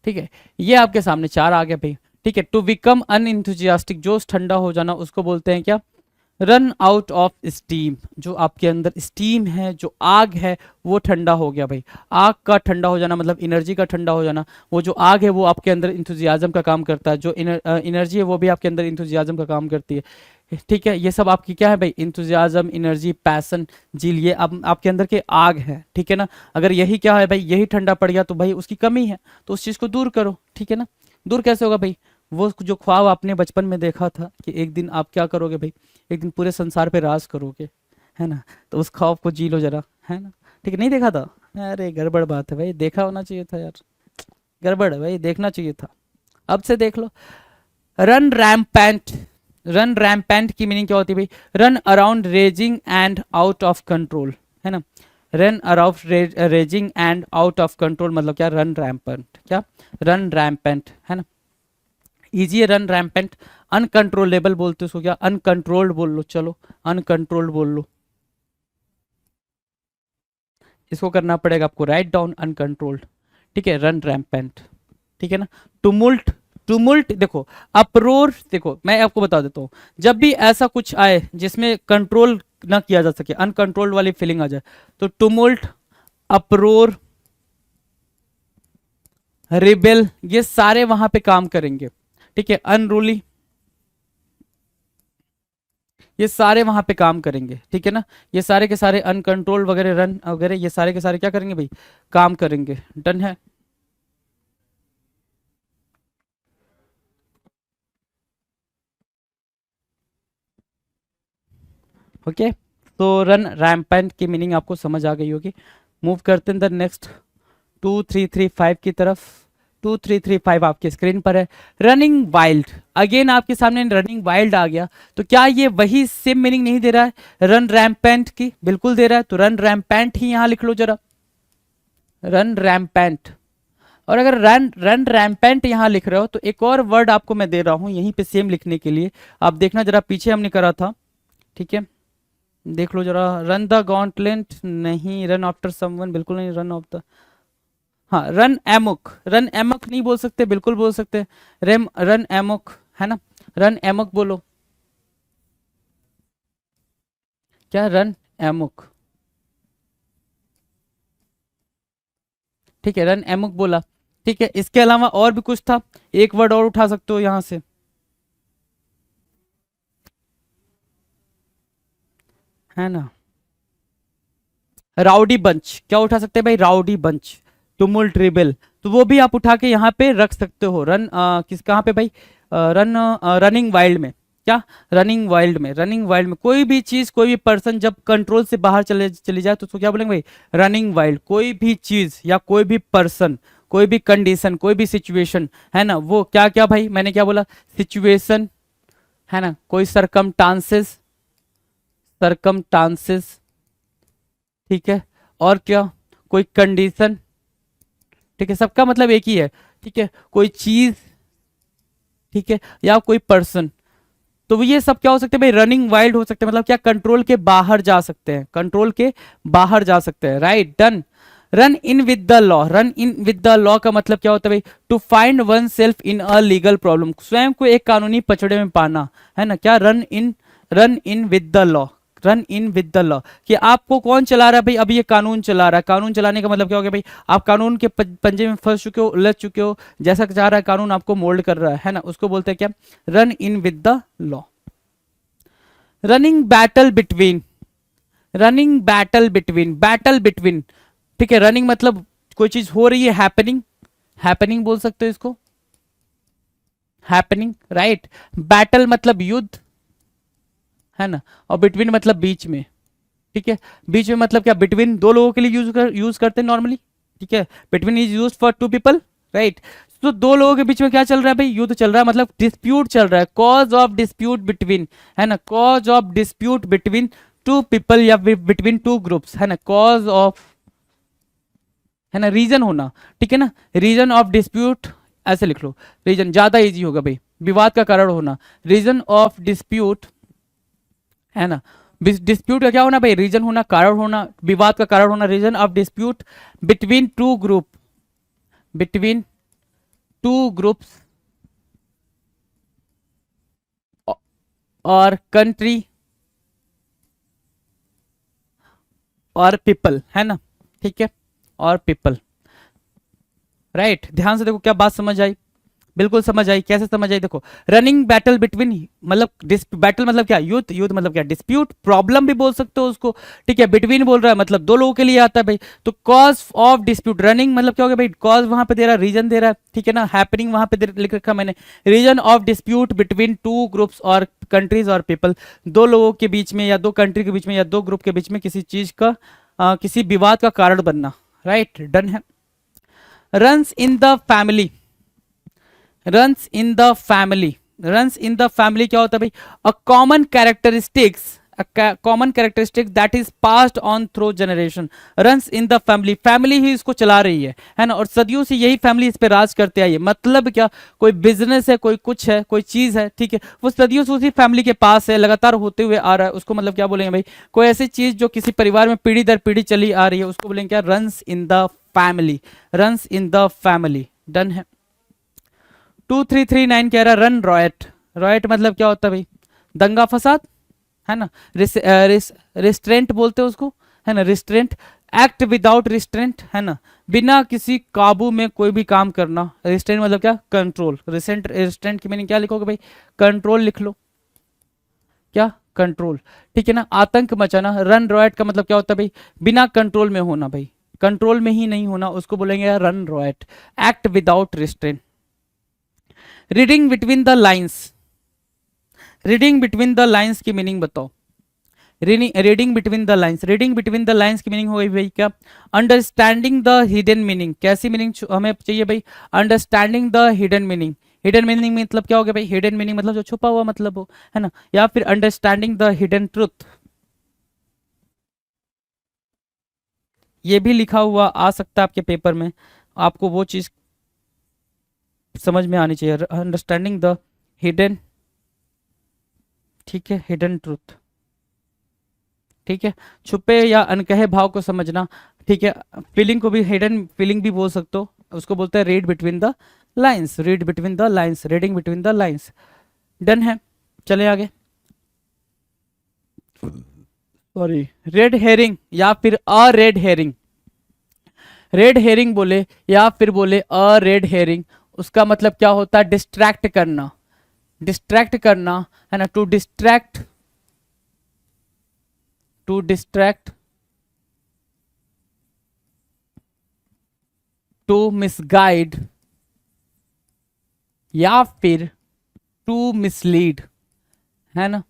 ठीक है। ये आपके सामने चार आ गए भाई, ठीक है। टू बिकम अनइंथुजियास्टिक, जोश ठंडा हो जाना, उसको बोलते हैं क्या, रन आउट ऑफ स्टीम। जो आपके अंदर स्टीम है, जो आग है, वो ठंडा हो गया भाई। आग का ठंडा हो जाना मतलब एनर्जी का ठंडा हो जाना। वो जो आग है वो आपके अंदर इंथुजियाज्म का काम करता है, जो एनर्जी है वो भी आपके अंदर इंथुजियाज्म का काम करती है, ठीक है। ये सब आपकी क्या है भाई, इंथुजियाज्म, एनर्जी, पैशन, जील, ये अब आपके अंदर के आग है, ठीक है ना। अगर यही क्या है भाई, यही ठंडा पड़ गया तो भाई उसकी कमी है, तो उस चीज को दूर करो, ठीक है ना। दूर कैसे होगा भाई, वो जो ख्वाब आपने बचपन में देखा था कि एक दिन आप क्या करोगे भाई, एक दिन पूरे संसार पे राज करोगे, है ना, तो उस ख्वाब को जी लो जरा, है ना, ठीक है। नहीं देखा था, अरे गड़बड़ बात है भाई, देखा होना चाहिए था यार, गड़बड़ है भाई, देखना चाहिए था, अब से देख लो। रन रैम्पेंट, रन रैम्पेंट की मीनिंग क्या होती है भाई, run around raising and out of control, है ना। Run around raising and out of control मतलब क्या, रन रैम्पेंट, क्या, रन रैम्पेंट, है ना। इजी है रन रैम्पेंट। अनकंट्रोलेबल बोलते उसको क्या, अनकंट्रोल्ड बोल लो, चलो अनकंट्रोल्ड बोल लो, इसको करना पड़ेगा आपको, राइट डाउन अनकंट्रोल्ड, ठीक है, रन रैम्पेंट, ठीक है ना। टुमुल्ट, टुमुल्ट देखो, अप्रोर, देखो मैं आपको बता देता हूँ, जब भी ऐसा कुछ आए जिसमें कंट्रोल ना किया जा सके, अनकंट्रोल्ड वाली फीलिंग आ जाए, तो टुमुल्ट, अप्रोर, रिबेल, ये सारे वहां पे काम करेंगे, ठीक है। अनरूली, ये सारे वहां पे काम करेंगे, ठीक है ना। ये सारे के सारे अनकंट्रोल वगैरह, रन वगैरह, ये सारे के सारे क्या करेंगे भाई, काम करेंगे, डन है। ओके, तो रन रैम्पेंट की मीनिंग आपको समझ आ गई होगी। मूव करते हैं द नेक्स्ट 2335 की तरफ। 2335 आपकी स्क्रीन पर है। रनिंग वाइल्ड, अगेन आपके सामने रनिंग वाइल्ड आ गया, तो क्या ये वही सेम मीनिंग नहीं दे रहा है रन रैम्पेंट की, बिल्कुल दे रहा है, तो रन रैम्पेंट ही यहां लिख लो जरा, रन रैम्पेंट। और अगर रन रन रैम्पेंट यहाँ लिख रहे हो तो एक और वर्ड आपको मैं दे रहा हूँ यहीं पे सेम लिखने के लिए। आप देखना जरा, पीछे हमने करा था, ठीक है, देख लो जरा। रन द गॉन्टलेट नहीं, रन आफ्टर समवन बिल्कुल नहीं, रन ऑफ द, हाँ रन एमुक, रन एमुक नहीं बोल सकते, बिल्कुल बोल सकते, रेम रन एमुक, है ना, रन एमुक बोलो, क्या रन एमुक, ठीक है, रन एमुक बोला, ठीक है। इसके अलावा और भी कुछ था, एक वर्ड और उठा सकते हो यहां से, है ना, राउडी बंच, क्या उठा सकते हैं भाई, राउडी बंच, टुमुल्ट रिबेल, तो वो भी आप उठा के यहाँ पे रख सकते हो। रन किस कहाँ पे भाई, रनिंग वाइल्ड में, क्या रनिंग वाइल्ड में, रनिंग वाइल्ड में कोई भी चीज कोई भी पर्सन जब कंट्रोल से बाहर चली जाए तो उसको क्या बोलेंगे भाई, रनिंग वाइल्ड। कोई भी चीज या कोई भी पर्सन, कोई भी कंडीशन, कोई भी सिचुएशन, है ना, वो क्या क्या भाई, मैंने क्या बोला, सिचुएशन, है ना, कोई सरकमटांसेस, सरकमटांसेस, ठीक है, और क्या, कोई कंडीशन, ठीक है, सबका मतलब एक ही है, ठीक है, कोई चीज, ठीक है, या कोई पर्सन, तो वो ये सब क्या हो सकते हैं भाई, रनिंग वाइल्ड हो सकते हैं, मतलब क्या, कंट्रोल के बाहर जा सकते हैं, कंट्रोल के बाहर जा सकते हैं, right, done. Run in with the law, run in with the law का मतलब क्या होता है भाई, to find oneself in a legal problem, स्वयं को एक कानूनी पचड़े में पाना, है ना, क्या, run in with the law, run in with the law, कि आपको कौन चला रहा है भाई, अभी ये कानून चला रहा है, कानून चलाने का मतलब क्या हो गया भाई, आप कानून के पंजे में फंस चुके हो, उलझ चुके हो, जैसा चाह रहा है कानून आपको मोल्ड कर रहा है ना, उसको बोलते हैं क्या, run in with the law. Running battle between, running battle between, battle between, ठीक है, रनिंग मतलब कोई चीज हो रही है, हैपनिंग, हैपनिंग बोल सकते हो इसको, हैपनिंग, राइट। बैटल मतलब युद्ध, है ना, और बिटवीन मतलब बीच में, ठीक है, बीच में मतलब क्या, बिटवीन दो लोगों के लिए यूज करते हैं नॉर्मली, ठीक है, between is use for two people, right. तो दो लोगों के बीच में क्या चल रहा है भाई, युद्ध चल रहा है, मतलब डिस्प्यूट चल रहा है, कॉज ऑफ डिस्प्यूट बिटवीन, है ना, cause of dispute between to people या बिटवीन टू ग्रुप्स, है ना, कॉज ऑफ, है ना, रीजन होना, ठीक है ना, रीजन ऑफ डिस्प्यूट, ऐसे लिख लो, रीजन ज्यादा इजी होगा भाई, विवाद का कारण होना, रीजन ऑफ डिस्प्यूट, है ना, डिस्प्यूट का क्या होना भाई, रीजन होना, कारण होना, विवाद का कारण होना, reason of dispute between two group, between two groups और कंट्री और पीपल, है ना, ठीक है, और पीपल, राइट। ध्यान से देखो, क्या बात समझ आई, बिल्कुल समझ आई, कैसे समझ आई, देखो, रनिंग बैटल बिटवीन, मतलब बैटल मतलब क्या, युद्ध, युद्ध मतलब क्या, डिस्प्यूट, प्रॉब्लम भी बोल सकते हो उसको, ठीक है, बिटवीन बोल रहा है मतलब दो लोगों के लिए आता है भाई, तो कॉज ऑफ डिस्प्यूट, रनिंग मतलब क्या हो गया भाई, कॉज वहां पे दे रहा है, रीजन दे रहा है, ठीक है ना, हैपनिंग वहां पे लिख रखा मैंने, reason of dispute between two groups और कंट्रीज और पीपल, दो लोगों के बीच में या दो कंट्री के बीच में या दो ग्रुप के बीच में किसी चीज का किसी विवाद का कारण बनना, राइट, डन है। Runs in the family, runs in the family, runs in the family क्या होता है भाई, a common characteristics, common characteristic that is passed on through generation, runs in the family, family ही इसको चला रही है ना, और सदियों से यही फैमिली इस पे राज करते आई है, मतलब क्या, कोई बिजनेस है, कोई कुछ है, कोई चीज है, ठीक है, वो सदियों से उसी फैमिली के पास है, लगातार होते हुए आ रहा है, उसको मतलब क्या बोलेंगे भाई, कोई ऐसी चीज जो किसी परिवार में पीढ़ी दर पीढ़ी चली आ रही है, उसको बोलेंगे क्या, runs in the family, runs in the family, done है। 2339 कह रहा है रन रॉयट, रॉयट मतलब क्या होता है भाई, दंगा फसाद, है ना, रिस्ट्रेंट बोलते हैं उसको, है ना, रिस्ट्रेंट, एक्ट विदाउट रिस्ट्रेंट, है ना, बिना किसी काबू में कोई भी काम करना, रिस्ट्रेंट मतलब क्या, कंट्रोल, रिस्ट्रेंट की मीनिंग क्या लिखोगे भाई, कंट्रोल लिख लो, क्या, कंट्रोल, ठीक है ना, आतंक मचाना, रन रॉयट का मतलब क्या होता है भाई, बिना कंट्रोल में होना भाई, कंट्रोल में ही नहीं होना, उसको बोलेंगे run riot, act without restraint. Reading between the lines, reading between the lines की मीनिंग बताओ, reading between the lines, reading between the lines की मीनिंग हो गई भाई क्या, अंडरस्टैंडिंग द हिडन मीनिंग, कैसी मीनिंग हमें चाहिए भाई, understanding the hidden meaning, hidden meaning मतलब क्या हो गया भाई, हिडन मीनिंग मतलब जो छुपा हुआ मतलब हो, है ना, या फिर अंडरस्टैंडिंग द हिडन ट्रुथ, ये भी लिखा हुआ आ सकता है आपके पेपर में, आपको वो चीज समझ में आनी चाहिए। अंडरस्टैंडिंग द हिडन, ठीक है, हिडन ट्रूथ, ठीक है, छुपे या अनकहे भाव को समझना, ठीक है। फीलिंग को भी हिडन फीलिंग भी बोल सकते हो, उसको बोलते हैं read between the lines, read between the lines, reading between the lines. Done है, चले आगे। सॉरी, रेड हेरिंग या फिर अ रेड हेरिंग, रेड हेरिंग बोले या फिर बोले अ रेड हेरिंग, उसका मतलब क्या होता है? डिस्ट्रैक्ट करना, डिस्ट्रैक्ट करना है ना, to distract, to distract, to misguide या फिर टू मिसलीड, है ना,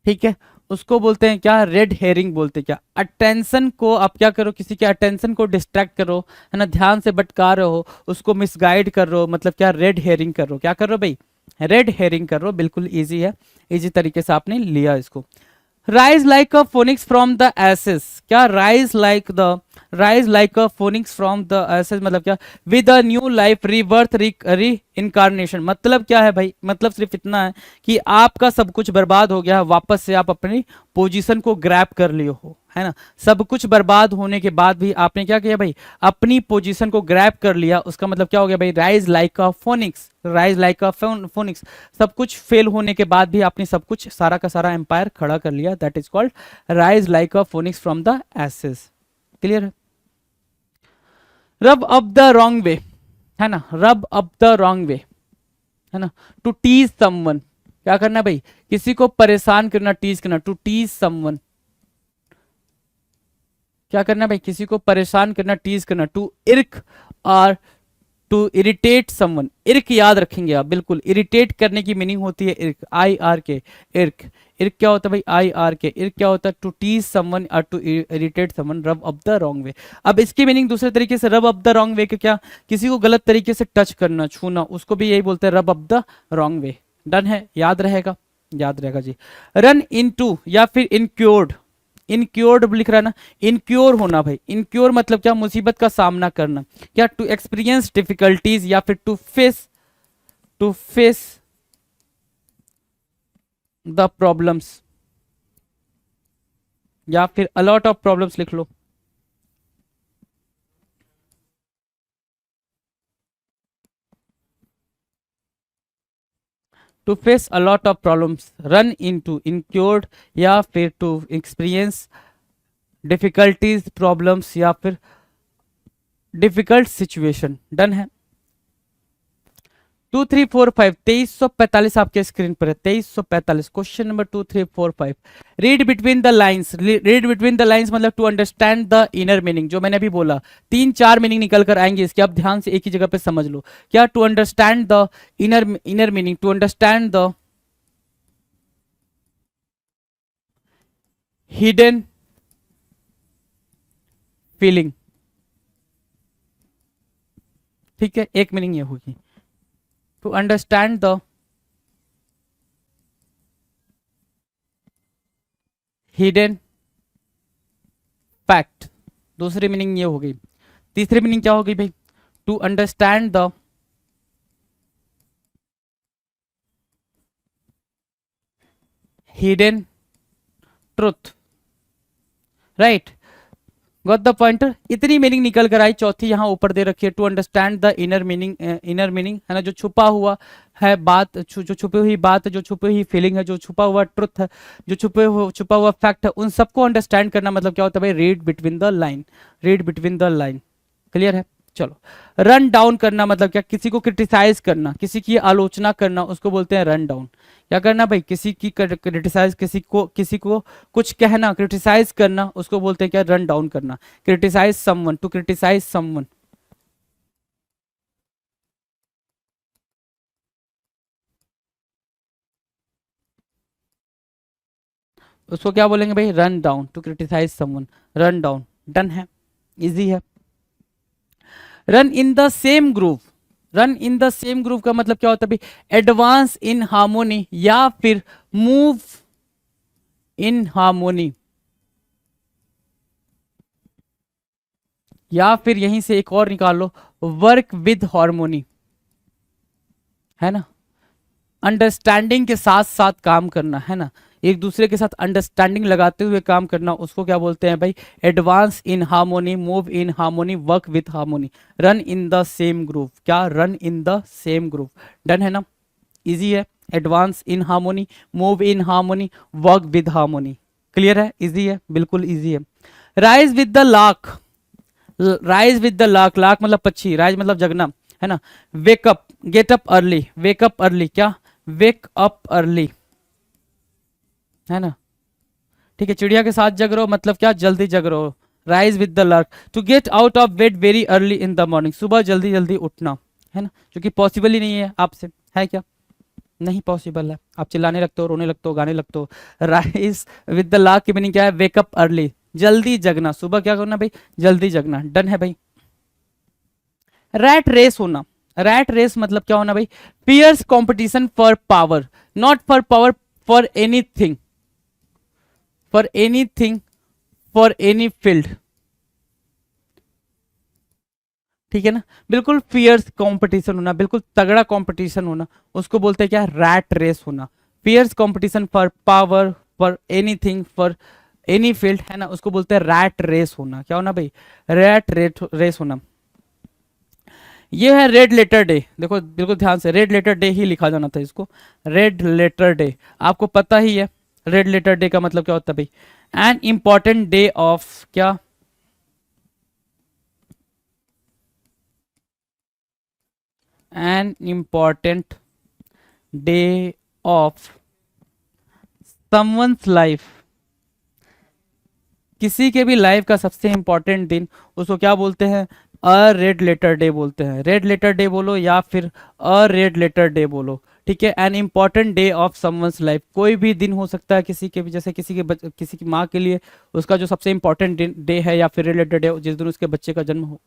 ठीक है, उसको बोलते हैं क्या? रेड हेरिंग बोलते हैं। क्या अटेंशन को आप क्या करो, किसी के अटेंशन को डिस्ट्रैक्ट करो, है ना, ध्यान से भटका रहे हो, उसको मिसगाइड कर रहे हो, मतलब क्या? रेड हेरिंग कर रहे हो। क्या कर रहे हो भाई? रेड हेरिंग कर रहे हो। बिल्कुल इजी है, इजी तरीके से आपने लिया इसको। Rise like a phoenix from the ashes, क्या? Rise like a phoenix from the ashes मतलब क्या? With a new life, rebirth, reincarnation. मतलब क्या है भाई? मतलब सिर्फ इतना है कि आपका सब कुछ बर्बाद हो गया है, वापस से आप अपनी पोजीशन को ग्रैब कर लिए हो, है ना। सब कुछ बर्बाद होने के बाद भी आपने क्या किया भाई? अपनी पोजीशन को ग्रैब कर लिया। उसका मतलब क्या हो गया भाई? Rise like a phoenix, rise like a phoenix. सब कुछ फेल होने के बाद भी आपने सब कुछ, सारा का सारा एम्पायर खड़ा कर लिया। That is called rise like a phoenix from the ashes. Clear है? Rub up the wrong way, है ना, रब अप द रॉन्ग वे, है ना, टू टीज समवन। क्या करना भाई? किसी को परेशान करना, टीज करना, टू टीज समवन। क्या करना भाई? किसी को परेशान करना, टीज करना, टू इर्क और टू इरिटेट समवन। इर्क याद रखेंगे आप, बिल्कुल। इरिटेट करने की मीनिंग होती है इर्क, आई आर के, इर्क। इर्क क्या होता है भाई? आई आर के। इर्क क्या होता है? टू टीज समवन और टू इरिटेट समवन, रब अप द रॉन्ग वे। अब इसकी मीनिंग दूसरे तरीके से, रब अप द रॉन्ग वे के क्या? किसी को गलत तरीके से टच करना, छूना, उसको भी यही बोलते हैं रब up the wrong way. Done है, याद रहेगा, याद रहेगा जी। रन इनटू या फिर इनक्योर्ड, इनक्योर्ड लिख रहा है ना, इनक्योर होना भाई। इनक्योर मतलब क्या? मुसीबत का सामना करना। क्या? टू एक्सपीरियंस डिफिकल्टीज या फिर टू फेस द प्रॉब्लम्स या फिर अलॉट ऑफ प्रॉब्लम्स लिख लो। To face a lot of problems, run into, incurred या फिर टू एक्सपीरियंस डिफिकल्टीज, प्रॉब्लम्स या फिर डिफिकल्ट सिचुएशन। डन है। 2345 2345 आपके स्क्रीन पर है। 2345 question number 2345। Read between the lines, read between the lines मतलब to understand the inner meaning. जो मैंने अभी बोला, 3-4 मीनिंग निकल कर आएंगे इसके, आप ध्यान से एक ही जगह पे समझ लो। क्या? To understand the inner meaning, to understand the hidden feeling, ठीक है, एक मीनिंग ये होगी। To understand the hidden fact, दूसरी मीनिंग ये हो गई। तीसरी मीनिंग क्या हो गई भाई? To understand the hidden truth, right, got the pointer. इतनी मीनिंग निकल कर आई। चौथी यहां ऊपर दे रखी है, to understand the inner meaning, inner meaning है ना, जो छुपा हुआ है बात, जो छुपी हुई बात है, जो छुपी हुई फीलिंग है, जो छुपा हुआ ट्रुथ है, जो छुपा हुआ फैक्ट है, उन सबको अंडरस्टैंड करना मतलब क्या होता है भाई? Read between the line, read between the line. Clear है? चलो। रन डाउन करना मतलब क्या? किसी को क्रिटिसाइज करना, किसी की आलोचना करना, उसको बोलते हैं रन डाउन। क्या करना भाई? किसी की क्रिटिसाइज, किसी को कुछ कहना, क्रिटिसाइज करना, उसको बोलते हैं क्या? रन डाउन करना। Criticize someone, to criticize someone. उसको क्या बोलेंगे भाई? Run down, to criticize someone, run down. Done है, इजी है। Run in the same groove, run in the same groove का मतलब क्या होता है भाई? एडवांस इन हार्मोनी या फिर मूव इन हार्मोनी, या फिर यहीं से एक और निकाल लो, वर्क विद हार्मोनी। है ना, अंडरस्टैंडिंग के साथ साथ काम करना, है ना, एक दूसरे के साथ अंडरस्टैंडिंग लगाते हुए काम करना, उसको क्या बोलते हैं भाई, advance in harmony, move in harmony, work with harmony, run in the same group, क्या, run in the same group. Done है ना, इजी है, advance in harmony, move in harmony, work with harmony. Clear है, easy है, बिल्कुल easy है। Rise with the lark, rise with the lark, lark मतलब पक्षी, राइज मतलब जगना, है ना, wake up, get up early, wake up early, क्या, वेक अप अर्ली, है ना, ठीक है, चिड़िया के साथ जग रहो मतलब क्या, जल्दी जग रहो। Rise with the lark, to get out of bed very early in the morning, सुबह जल्दी जल्दी उठना, है ना, जो कि पॉसिबल ही नहीं है आपसे, है क्या, नहीं पॉसिबल है, आप चिल्लाने लगते हो, रोने लगते हो, गाने लगते हो। राइज विद द लार्क की मीनिंग क्या है, वेकअप अर्ली, जल्दी जगना, सुबह क्या करना भाई, जल्दी जगना। डन है भाई। रैट रेस होना, रैट रेस मतलब क्या होना भाई, fierce competition for power, not for power, for anything, for anything, for any field, ठीक है ना, बिल्कुल फियर्स कंपटीशन होना, बिल्कुल तगड़ा कंपटीशन होना, उसको बोलते हैं क्या, रैट रेस होना। Fierce competition for power, for anything, for any field, है ना, उसको बोलते हैं रैट रेस होना। क्या होना भाई, रैट रेस होना। ये है रेड लेटर डे, देखो बिल्कुल ध्यान से, रेड लेटर डे ही लिखा जाना था इसको, रेड लेटर डे, आपको पता ही है रेड लेटर डे का मतलब क्या होता है भाई, एन इंपॉर्टेंट डे ऑफ, क्या, an important day of someone's life, किसी के भी लाइफ का सबसे इंपॉर्टेंट दिन, उसको क्या बोलते हैं, अ रेड लेटर डे बोलते हैं। रेड लेटर डे बोलो या फिर अ रेड लेटर डे बोलो, ठीक है, an important day of someone's life, कोई भी दिन हो सकता है किसी के भी, जैसे किसी की माँ के लिए उसका जो सबसे इंपॉर्टेंट डे है, या फिर रेड लेटर डे जिस दिन उसके बच्चे का जन्म हो,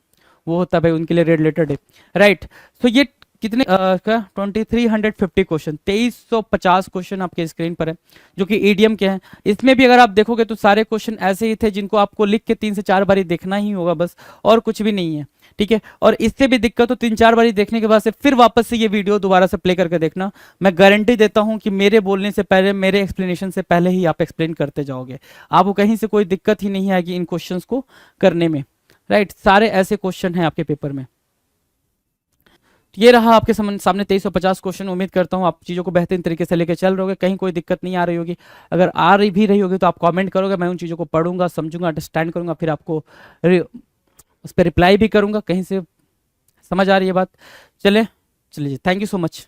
वो होता है भाई उनके लिए रेड लेटर डे, राइट। सो ये कितने क्या 2350 क्वेश्चन, 2350 क्वेश्चन आपके स्क्रीन पर है जो कि ईडीएम के हैं। इसमें भी अगर आप देखोगे तो सारे क्वेश्चन ऐसे ही थे जिनको आपको लिख के 3 से 4 बारी देखना ही होगा बस, और कुछ भी नहीं है, ठीक है। और इससे भी दिक्कत हो 3-4 बारी देखने के बाद से फिर वापस से ये वीडियो दोबारा से प्ले करके देखना, मैं गारंटी देता हूं कि मेरे बोलने से पहले, मेरे एक्सप्लेनेशन से पहले ही आप एक्सप्लेन करते जाओगे, आपको कहीं से कोई दिक्कत ही नहीं आएगी इन क्वेश्चन को करने में, राइट। सारे ऐसे क्वेश्चन हैं आपके पेपर में। ये रहा आपके सामने 2350 क्वेश्चन। उम्मीद करता हूँ आप चीज़ों को बेहतरीन तरीके से लेकर चल रहे होगे, कहीं कोई दिक्कत नहीं आ रही होगी। अगर आ रही भी रही होगी तो आप कमेंट करोगे, मैं उन चीज़ों को पढ़ूंगा, समझूंगा, अंडरस्टैंड करूंगा, फिर आपको उस पर रिप्लाई भी करूंगा। कहीं से समझ आ रही है बात? चलिए, थैंक यू सो मच।